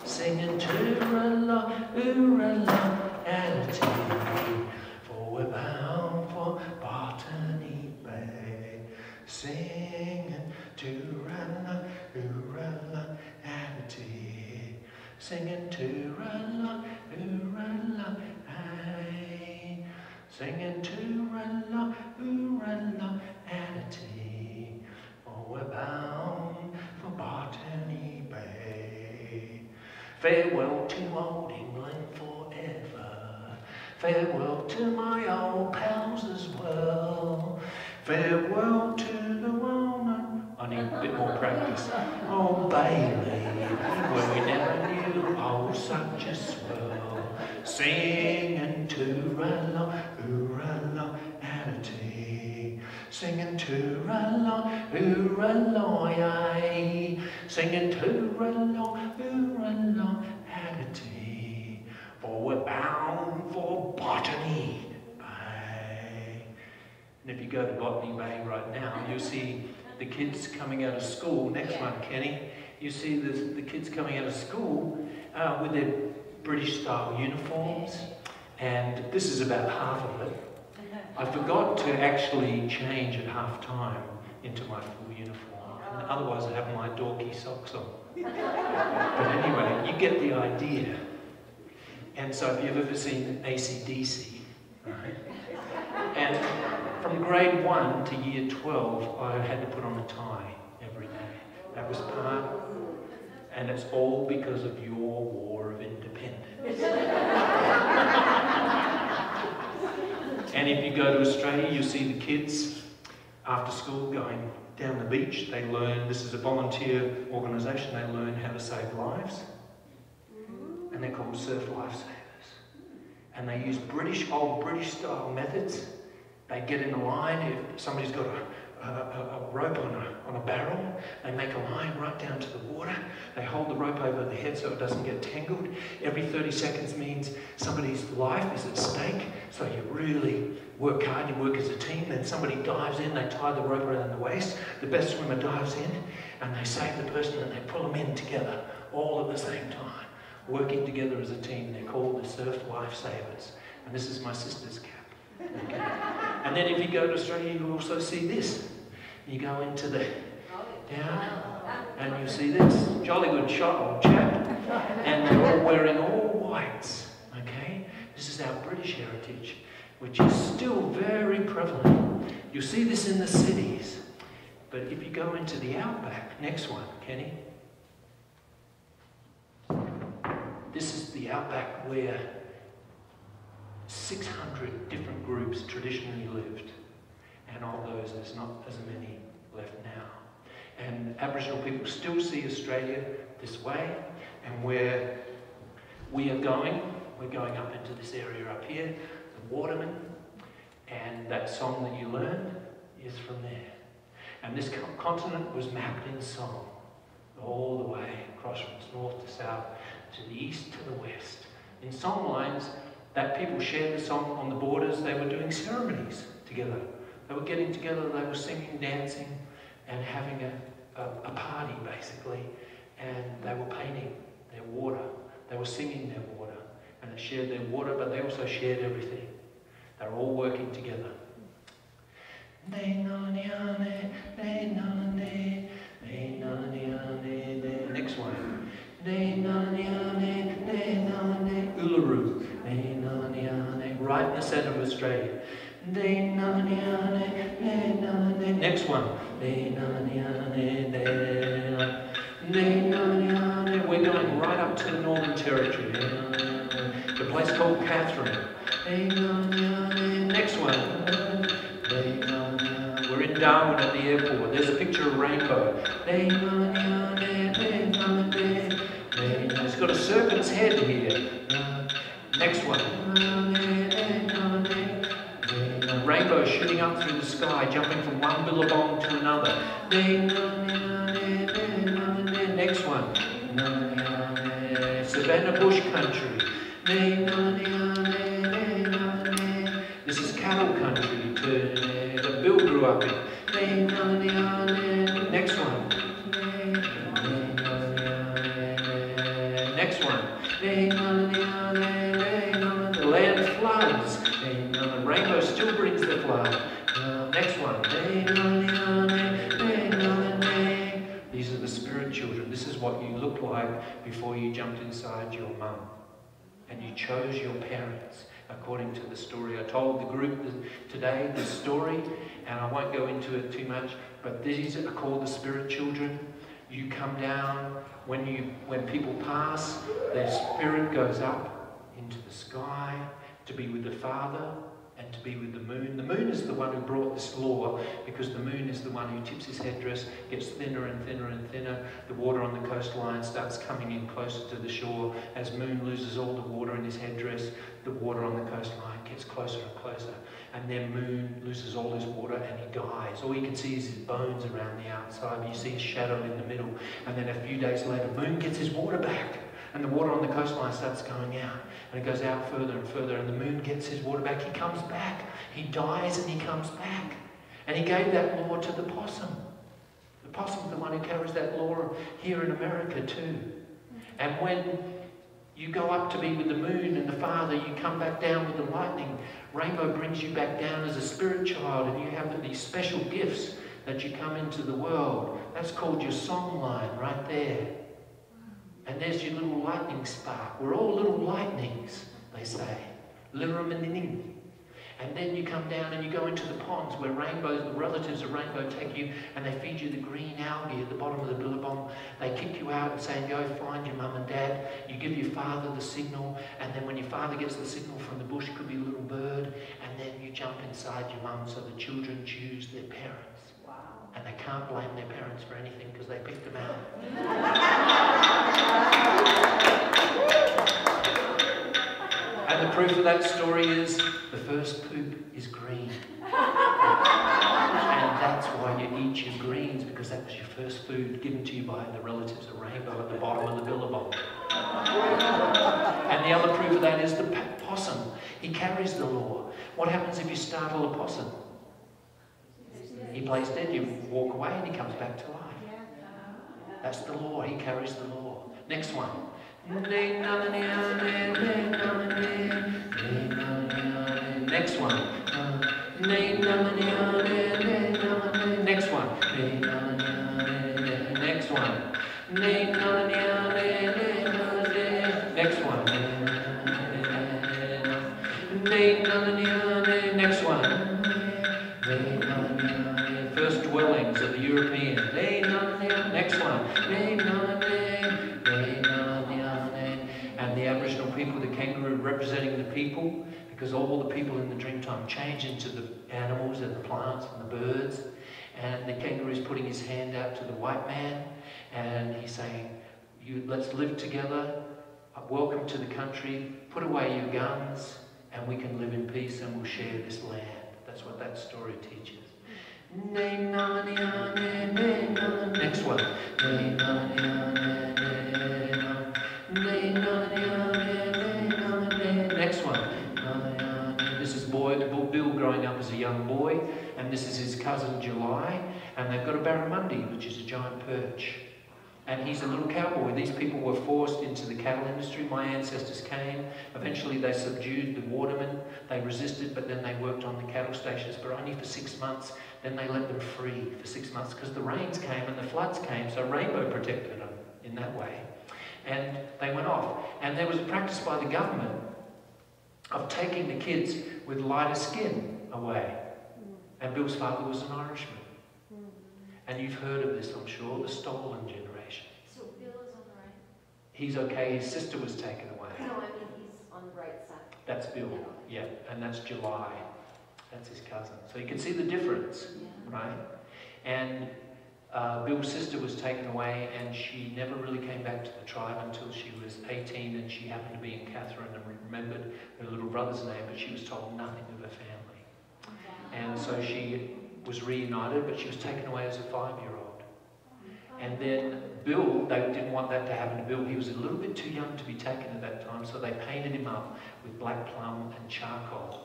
B: singing to rala at a tea, for we're bound for Botany Bay. Singing to rala at a tea, singing to rala aye, singing to rala at a tea, for we're bound for Botany Bay. Farewell to old England forever, farewell to my old pals as well, farewell to the well-known, I need a bit more practice, Old Bailey, where we never knew oh such a swell, singing to rala at a tea, singing to rala aye, singing to rala at a tea, for we're bound for Botany Bay. And if you go to Botany Bay right now, you'll see the kids coming out of school. Next one, Kenny. You see the kids coming out of school with their British-style uniforms, and this is about half of it. I forgot to actually change at half-time into my full uniform, and otherwise I have my dorky socks on. But anyway, you get the idea. And so if you've ever seen AC/DC, right? And from grade 1 to year 12, I had to put on a tie every day. That was part, and it's all because of your War of Independence. And if you go to Australia, you see the kids after school going down the beach. They learn, this is a volunteer organisation, they learn how to save lives. And they're called surf lifesavers. And they use old British style methods. They get in a line. If somebody's got a rope on a barrel, they make a line right down to the water. They hold the rope over the head so it doesn't get tangled. Every 30 seconds means somebody's life is at stake. So you really work hard, you work as a team. Then somebody dives in, they tie the rope around the waist. The best swimmer dives in and they save the person and they pull them in together, all at the same time, working together as a team. They're called the surf lifesavers. And this is my sister's cap. Okay. And then if you go to Australia, you also see this. You go into the down and you see this. Jolly good shot, old chap. And they're all wearing all whites. Okay? This is our British heritage, which is still very prevalent. You see this in the cities. But if you go into the outback, next one, Kenny. This is the outback where 600 different groups traditionally lived, and of those there's not as many left now. And Aboriginal people still see Australia this way, and where we are going, we're going up into this area up here, the Waterman, and that song that you learned is from there. And this continent was mapped in song, all the way across from north to south, to the east to the west. In song lines, that people shared the song on the borders. They were doing ceremonies together. They were getting together, they were singing, dancing, and having a party, basically. And they were painting their water. They were singing their water. And they shared their water, but they also shared everything. They were all working together. Next one. Uluru. Right in the centre of Australia. Next one. We're going right up to the Northern Territory. The place called Catherine. Next one. We're in Darwin at the airport. There's a picture of rainbow. It's got a serpent's head here. Next one. Rainbow shooting up through the sky, jumping from one billabong to another. Next one. Savannah bush country. This is cattle country that Bill grew up in. Next one. Next one. The land floods. The rainbow still brings the flood. Next one. These are the spirit children. This is what you looked like before you jumped inside your mum. And you chose your parents according to the story. I told the group today the story, and I won't go into it too much, but these are called the spirit children. You come down, when people pass, their spirit goes up into the sky to be with the Father and to be with the moon. The moon is the one who brought this law, because the moon is the one who tips his headdress, gets thinner and thinner and thinner. The water on the coastline starts coming in closer to the shore. As Moon loses all the water in his headdress, the water on the coastline gets closer and closer. And then Moon loses all his water and he dies. All you can see is his bones around the outside, but you see his shadow in the middle. And then a few days later, Moon gets his water back. And the water on the coastline starts going out. And it goes out further and further. And the moon gets his water back. He comes back. He dies and he comes back. And he gave that law to the possum. The possum's the one who carries that law here in America too. And when you go up to be with the moon and the Father, you come back down with the lightning. Rainbow brings you back down as a spirit child, and you have these special gifts that you come into the world. That's called your song line right there. And there's your little lightning spark. We're all little lightnings, they say. Lirimining. And then you come down and you go into the ponds where rainbows, the relatives of rainbow take you and they feed you the green algae at the bottom of the billabong. They kick you out and say, go find your mum and dad. You give your father the signal, and then when your father gets the signal from the bush, it could be a little bird, and then you jump inside your mum. So the children choose their parents.
C: Wow.
B: And they can't blame their parents for anything because they picked them out. And the proof of that story is the first poop is green. And that's why you eat your greens, because that was your first food given to you by the relatives of rainbow at the bottom of the billabong. And the other proof of that is the possum. He carries the law. What happens if you startle a possum? He plays dead. You walk away and he comes back to life. That's the law. He carries the law. Next one. Next one. Next one. Next one. Next one. Next one. First dwellings of the European. Next one. And the Aboriginal people, the kangaroo representing the people, because all the people in the Dreamtime change into the animals and the plants and the birds. And the kangaroo is putting his hand out to the white man, and he's saying, let's live together, welcome to the country, put away your guns, and we can live in peace and we'll share this land. That's what that story teaches. Next one. Next one. This is Bill growing up as a young boy, and this is his cousin July, and they've got a barramundi, which is a giant perch. And he's a little cowboy. These people were forced into the cattle industry. My ancestors came. Eventually they subdued the watermen. They resisted, but then they worked on the cattle stations, but only for 6 months. Then they let them free for 6 months because the rains came and the floods came, so Rainbow protected them in that way. And they went off. And there was a practice by the government of taking the kids with lighter skin away. And Bill's father was an Irishman. And you've heard of this, I'm sure, the stolen generation.
C: So Bill is on the right?
B: He's okay, his sister was taken away.
C: No, I mean he's on the right side.
B: That's Bill, yeah, and that's July. That's his cousin. So you can see the difference, right? And Bill's sister was taken away and she never really came back to the tribe until she was 18 and she happened to be in Catherine and remembered her little brother's name, but she was told nothing of her family. And so she was reunited, but she was taken away as a 5-year-old. And then Bill, they didn't want that to happen to Bill. He was a little bit too young to be taken at that time, so they painted him up with black plum and charcoal.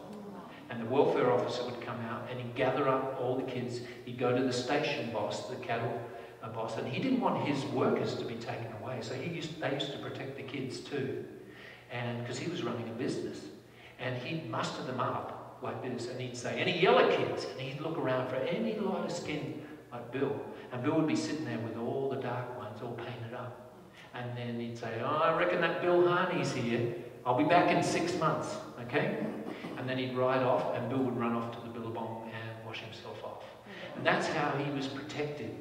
B: And the welfare officer would come out and he'd gather up all the kids. He'd go to the station boss, the cattle boss, and he didn't want his workers to be taken away, so they used to protect the kids too. And because he was running a business. And he'd muster them up like this, and he'd say, any yellow kids? And he'd look around for any lighter skin like Bill. And Bill would be sitting there with all the dark ones all painted up. And then he'd say, oh, I reckon that Bill Harney's here. I'll be back in 6 months, okay? And then he'd ride off, and Bill would run off to the billabong and wash himself off. And that's how he was protected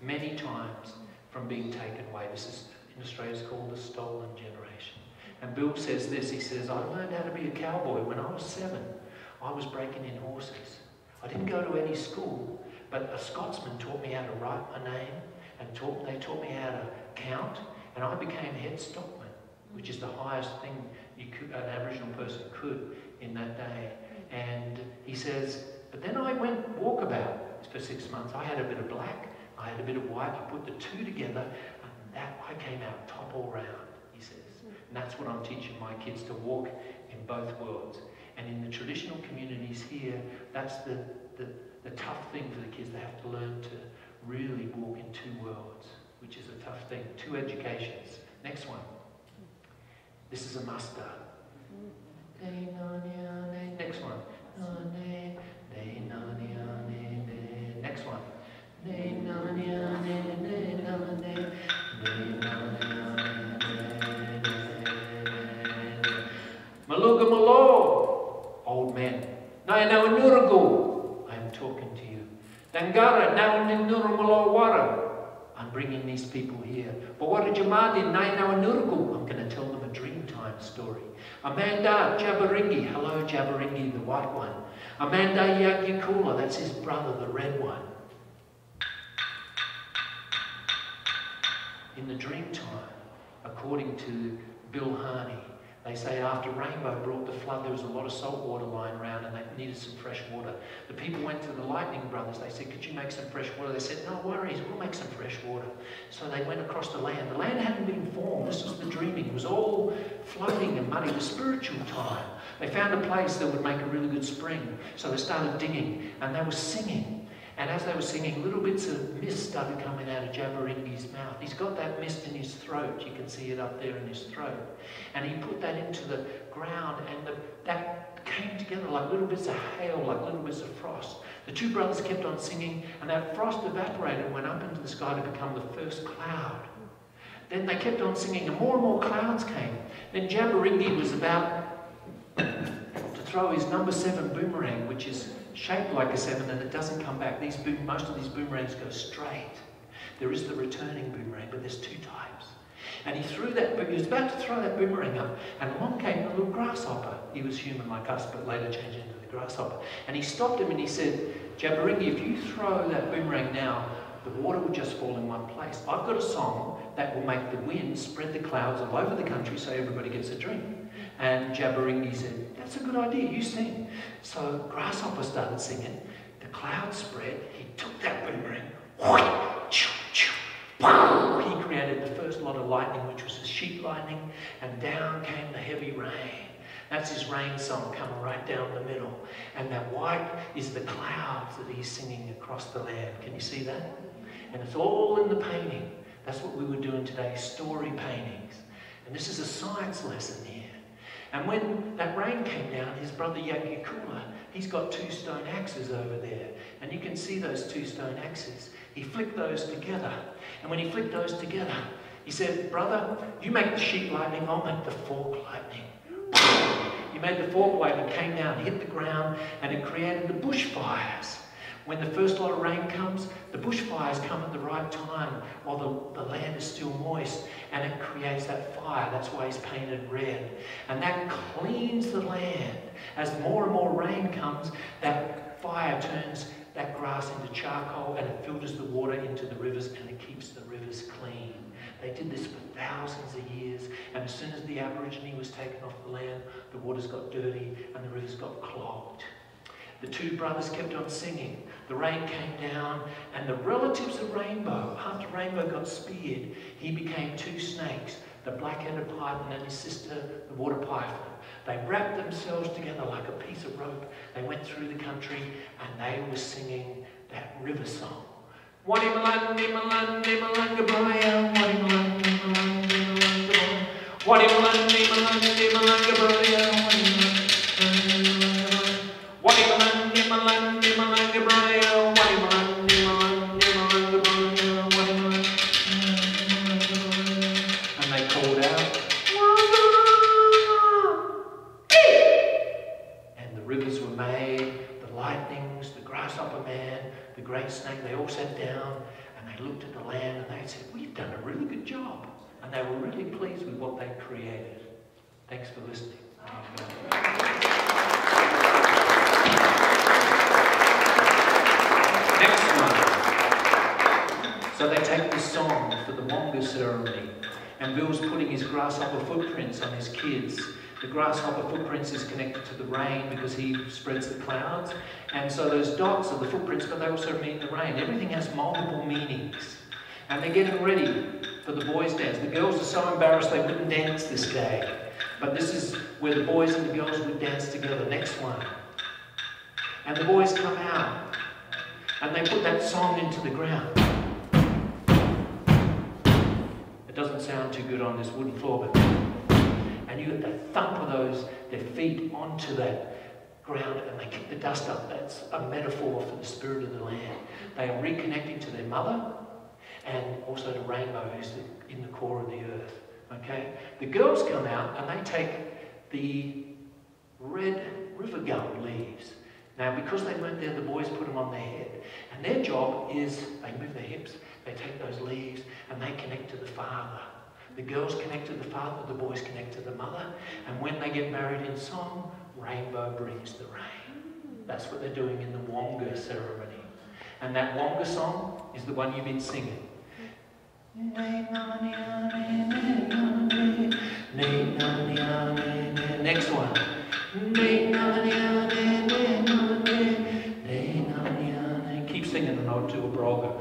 B: many times from being taken away. This is, in Australia, it's called the stolen generation. And Bill says this, he says, I learned how to be a cowboy when I was 7. I was breaking in horses. I didn't go to any school, but a Scotsman taught me how to write my name, and they taught me how to count, and I became head stockman, which is the highest thing an Aboriginal person could in that day. And he says, but then I went walkabout for 6 months. I had a bit of black, I had a bit of white, I put the two together, and that I came out top all round, he says. And that's what I'm teaching my kids, to walk in both worlds. And in the traditional communities here, that's the tough thing for the kids. They have to learn to really walk in 2 worlds, which is a tough thing. 2 educations. Next one. This is a muster. Next one. Next one. Maluga Malo, old man. Nai now Nurugu, I am talking to you. Dangara now Nuru Malo Wara. I'm bringing these people here. But what did Jamadi Nai now Nurugu? I'm going to tell them a Dreamtime story. Amanda Jabaringi, hello Jabaringi, the white one. Amanda Yagikula, that's his brother, the red one. In the Dreamtime, according to Bill Harney, they say after Rainbow brought the flood, there was a lot of salt water lying around and they needed some fresh water. The people went to the Lightning Brothers. They said, could you make some fresh water? They said, no worries, we'll make some fresh water. So they went across the land. The land hadn't been formed. This was the dreaming. It was all floating and muddy. The spiritual time. They found a place that would make a really good spring. So they started digging and they were singing. And as they were singing, little bits of mist started coming out of Jabaringi's mouth. He's got that mist in his throat. You can see it up there in his throat. And he put that into the ground, and that came together like little bits of hail, like little bits of frost. The 2 brothers kept on singing, and that frost evaporated and went up into the sky to become the first cloud. Then they kept on singing, and more clouds came. Then Jabaringi was about to throw his number 7 boomerang, which is shaped like a 7 and it doesn't come back. Most of these boomerangs go straight. There is the returning boomerang, but there's 2 types. And he was about to throw that boomerang up, and along came a little grasshopper. He was human like us, but later changed into the grasshopper. And he stopped him and he said, Jabaringi, if you throw that boomerang now, the water will just fall in one place. I've got a song that will make the wind spread the clouds all over the country so everybody gets a drink. And Jabaringi said, that's a good idea, you sing. So Grasshopper started singing, the clouds spread, he took that boomerang, he created the first lot of lightning, which was a sheet lightning, and down came the heavy rain. That's his rain song coming right down the middle. And that white is the clouds that he's singing across the land. Can you see that? And it's all in the painting. That's what we were doing today, story paintings. And this is a science lesson here. And when that rain came down, his brother Yakikula, he's got 2 stone axes over there. And you can see those 2 stone axes. He flicked those together. And when he flicked those together, he said, brother, you make the sheet lightning, I'll make the fork lightning. He made the fork lightning, came down, hit the ground, and it created the bushfires. When the first lot of rain comes, the bushfires come at the right time while the land is still moist, and it creates that fire. That's why he's painted red. And that cleans the land. As more and more rain comes, that fire turns that grass into charcoal, and it filters the water into the rivers, and it keeps the rivers clean. They did this for thousands of years, and as soon as the Aborigine was taken off the land, the waters got dirty and the rivers got clogged. The 2 brothers kept on singing. The rain came down, and the relatives of Rainbow, after Rainbow got speared, he became 2 snakes, the black-headed python and his sister, the water python. They wrapped themselves together like a piece of rope. They went through the country, and they were singing that river song. Wadi malandi malandi malanga boya, wadi malandi malandi malanga boya, wadi malandi malandi malanga boya, wadi malandi malandi malanga boya, wadi malandi malandi malanga boya, wadi malandi. And they called out, and the rivers were made, the lightnings, the grasshopper man, the great snake, they all sat down and they looked at the land and they said, we've done a really good job. And they were really pleased with what they created. Thanks for listening. Next one. So they take this song for the Wonga ceremony, and Bill's putting his grasshopper footprints on his kids. The grasshopper footprints is connected to the rain because he spreads the clouds. And so those dots are the footprints, but they also mean the rain. Everything has multiple meanings. And they're getting ready for the boys' dance. The girls are so embarrassed they wouldn't dance this day. But this is where the boys and the girls would dance together. Next one. And the boys come out and they put that song into the ground. It doesn't sound too good on this wooden floor, but and you get the thump of their feet onto that ground, and they kick the dust up. That's a metaphor for the spirit of the land. They are reconnecting to their mother and also to Rainbow, who's in the core of the earth. Okay? The girls come out and they take the red river gum leaves. Now, because they weren't there, the boys put them on their head. And their job is, they move their hips, they take those leaves and they connect to the father. The girls connect to the father, the boys connect to the mother, and when they get married in song, Rainbow brings the rain. That's what they're doing in the Wonga ceremony. And that Wonga song is the one you've been singing. Next one. Keep singing and I'll do a broga.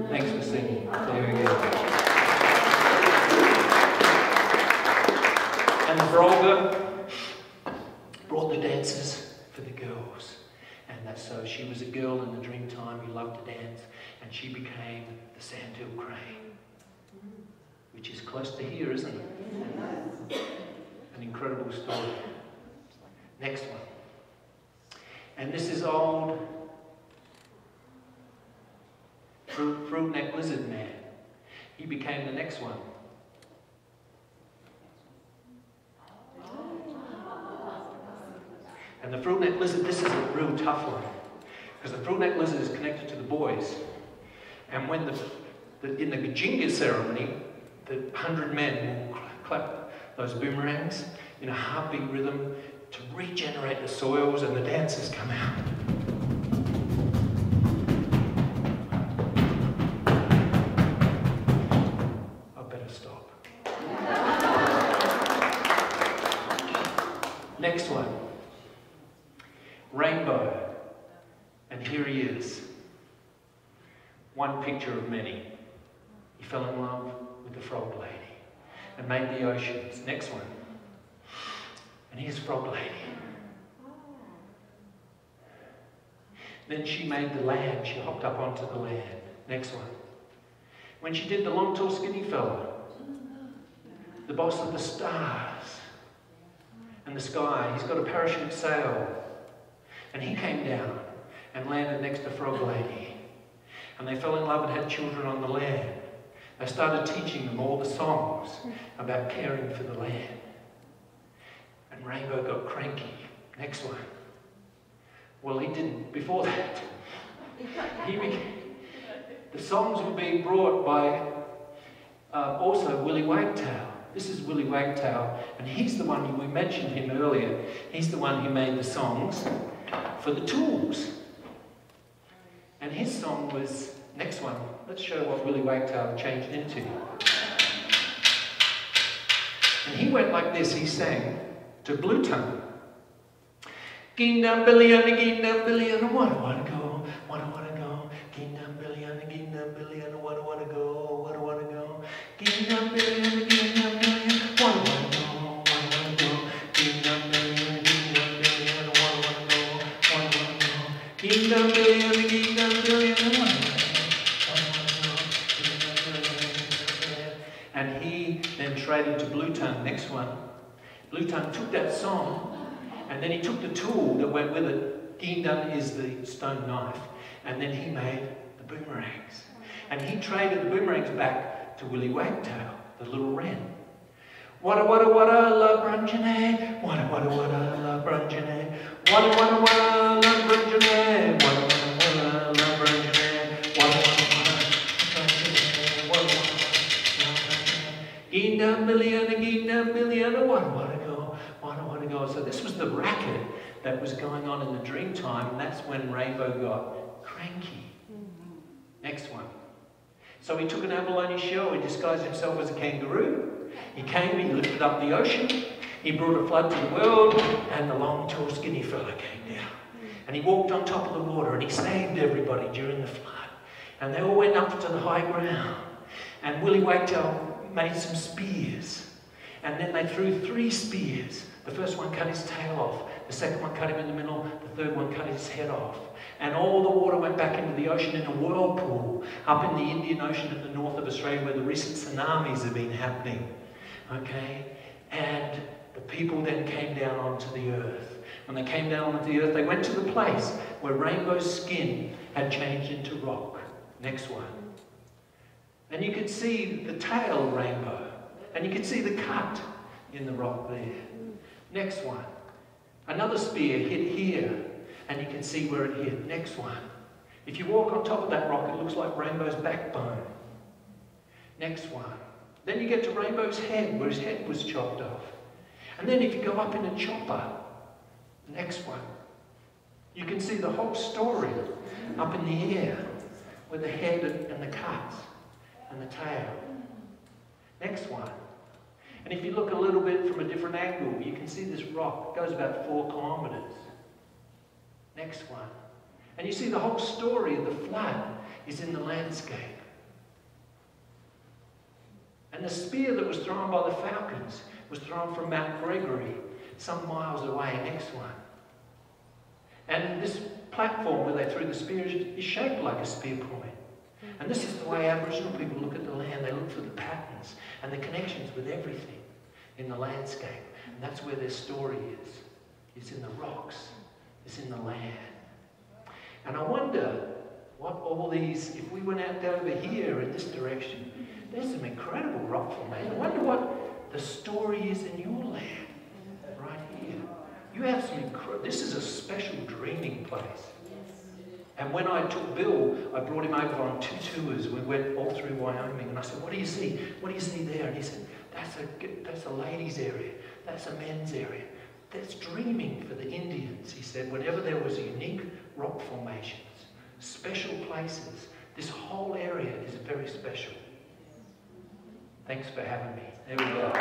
B: Thanks for singing. There we go. And the broga brought the dances for the girls. And that's so she was a girl in the dream time who loved to dance, and she became the sandhill crane, which is close to here, isn't it? An incredible story. Next one. And this is old fruit-neck lizard man. He became the next one. And the fruit-neck lizard, this is a real tough one, because the fruit-neck lizard is connected to the boys. And when in the Gajinga ceremony, the 100 men will clap those boomerangs in a heartbeat rhythm to regenerate the soils, and the dancers come out. I better stop. Next one. Rainbow. one picture of many. He fell in love with the frog lady and made the oceans. Next one. And here's frog lady. Then she made the land. She hopped up onto the land. Next one. When she did the long, tall, skinny fella, the boss of the stars and the sky, he's got a parachute sail. And he came down and landed next to frog lady. And they fell in love and had children on the land. They started teaching them all the songs about caring for the land. And Rainbow got cranky. Next one. Well, he didn't. Before that, the songs were being brought by also Willie Wagtail. This is Willie Wagtail, and he's the one, we mentioned him earlier, he's the one who made the songs for the Tools. And his song was, next one, let's show what Willie Wagtail changed into. And he went like this, he sang to Blue Tongue. Ginda billion, what I wanna go, what I wanna go. Ginda billion, what I wanna go, what I wanna go. Ginda billion, what I wanna go, what I wanna go. Ginda billion, what I wanna go, what I wanna go. Ginda billion, what I wanna go. And he then traded to Blue Tongue. Next one. Blue Tongue took that song. And then he took the tool that went with it. Gindan is the stone knife. And then he made the boomerangs. And he traded the boomerangs back to Willie Wagtail, the little wren. Wada wada wada la brunjane. Wada wada wada la brunjane. Wada wada wada la brunjane. Wada wada wada la brunjane. Wada wada wada la brunjane. Wada wada wada. Gindan billion, wada wada go. So this was the racket that was going on in the dream time, and that's when Rainbow got cranky. Next one. So he took an abalone shell, he disguised himself as a kangaroo. He came, he lifted up the ocean, he brought a flood to the world, and the long, tall, skinny fella came down. And he walked on top of the water, and he saved everybody during the flood. And they all went up to the high ground. And Willie Wagtail made some spears. And then they threw 3 spears. The first one cut his tail off, the second one cut him in the middle, the third one cut his head off. And all the water went back into the ocean in a whirlpool up in the Indian Ocean in the north of Australia where the recent tsunamis have been happening. Okay? And the people then came down onto the earth. When they came down onto the earth, they went to the place where Rainbow's skin had changed into rock. Next one. And you could see the tail of Rainbow. And you could see the cut in the rock there. Next one. Another spear hit here, and you can see where it hit. Next one. If you walk on top of that rock, it looks like Rainbow's backbone. Next one. Then you get to Rainbow's head, where his head was chopped off. And then if you go up in a chopper, next one. You can see the whole story up in the air, with the head and the cuts, and the tail. Next one. And if you look a little bit from a different angle, you can see this rock. It goes about 4 kilometres. Next one. And you see the whole story of the flood is in the landscape. And the spear that was thrown by the falcons was thrown from Mount Gregory, some miles away. Next one. And this platform where they threw the spear is shaped like a spear point. And this is the way Aboriginal people look at the land. They look for the patterns and the connections with everything in the landscape. And that's where their story is. It's in the rocks. It's in the land. And I wonder what all these, if we went out over here in this direction, there's some incredible rock formation. I wonder what the story is in your land, right here. You have some incredible, this is a special dreaming place. And when I took Bill, I brought him over on 2 tours. We went all through Wyoming, and I said, what do you see? What do you see there? And he said, that's a ladies' area. That's a men's area. That's dreaming for the Indians. He said, whenever there was unique rock formations, special places, this whole area is very special. Thanks for having me. There we go.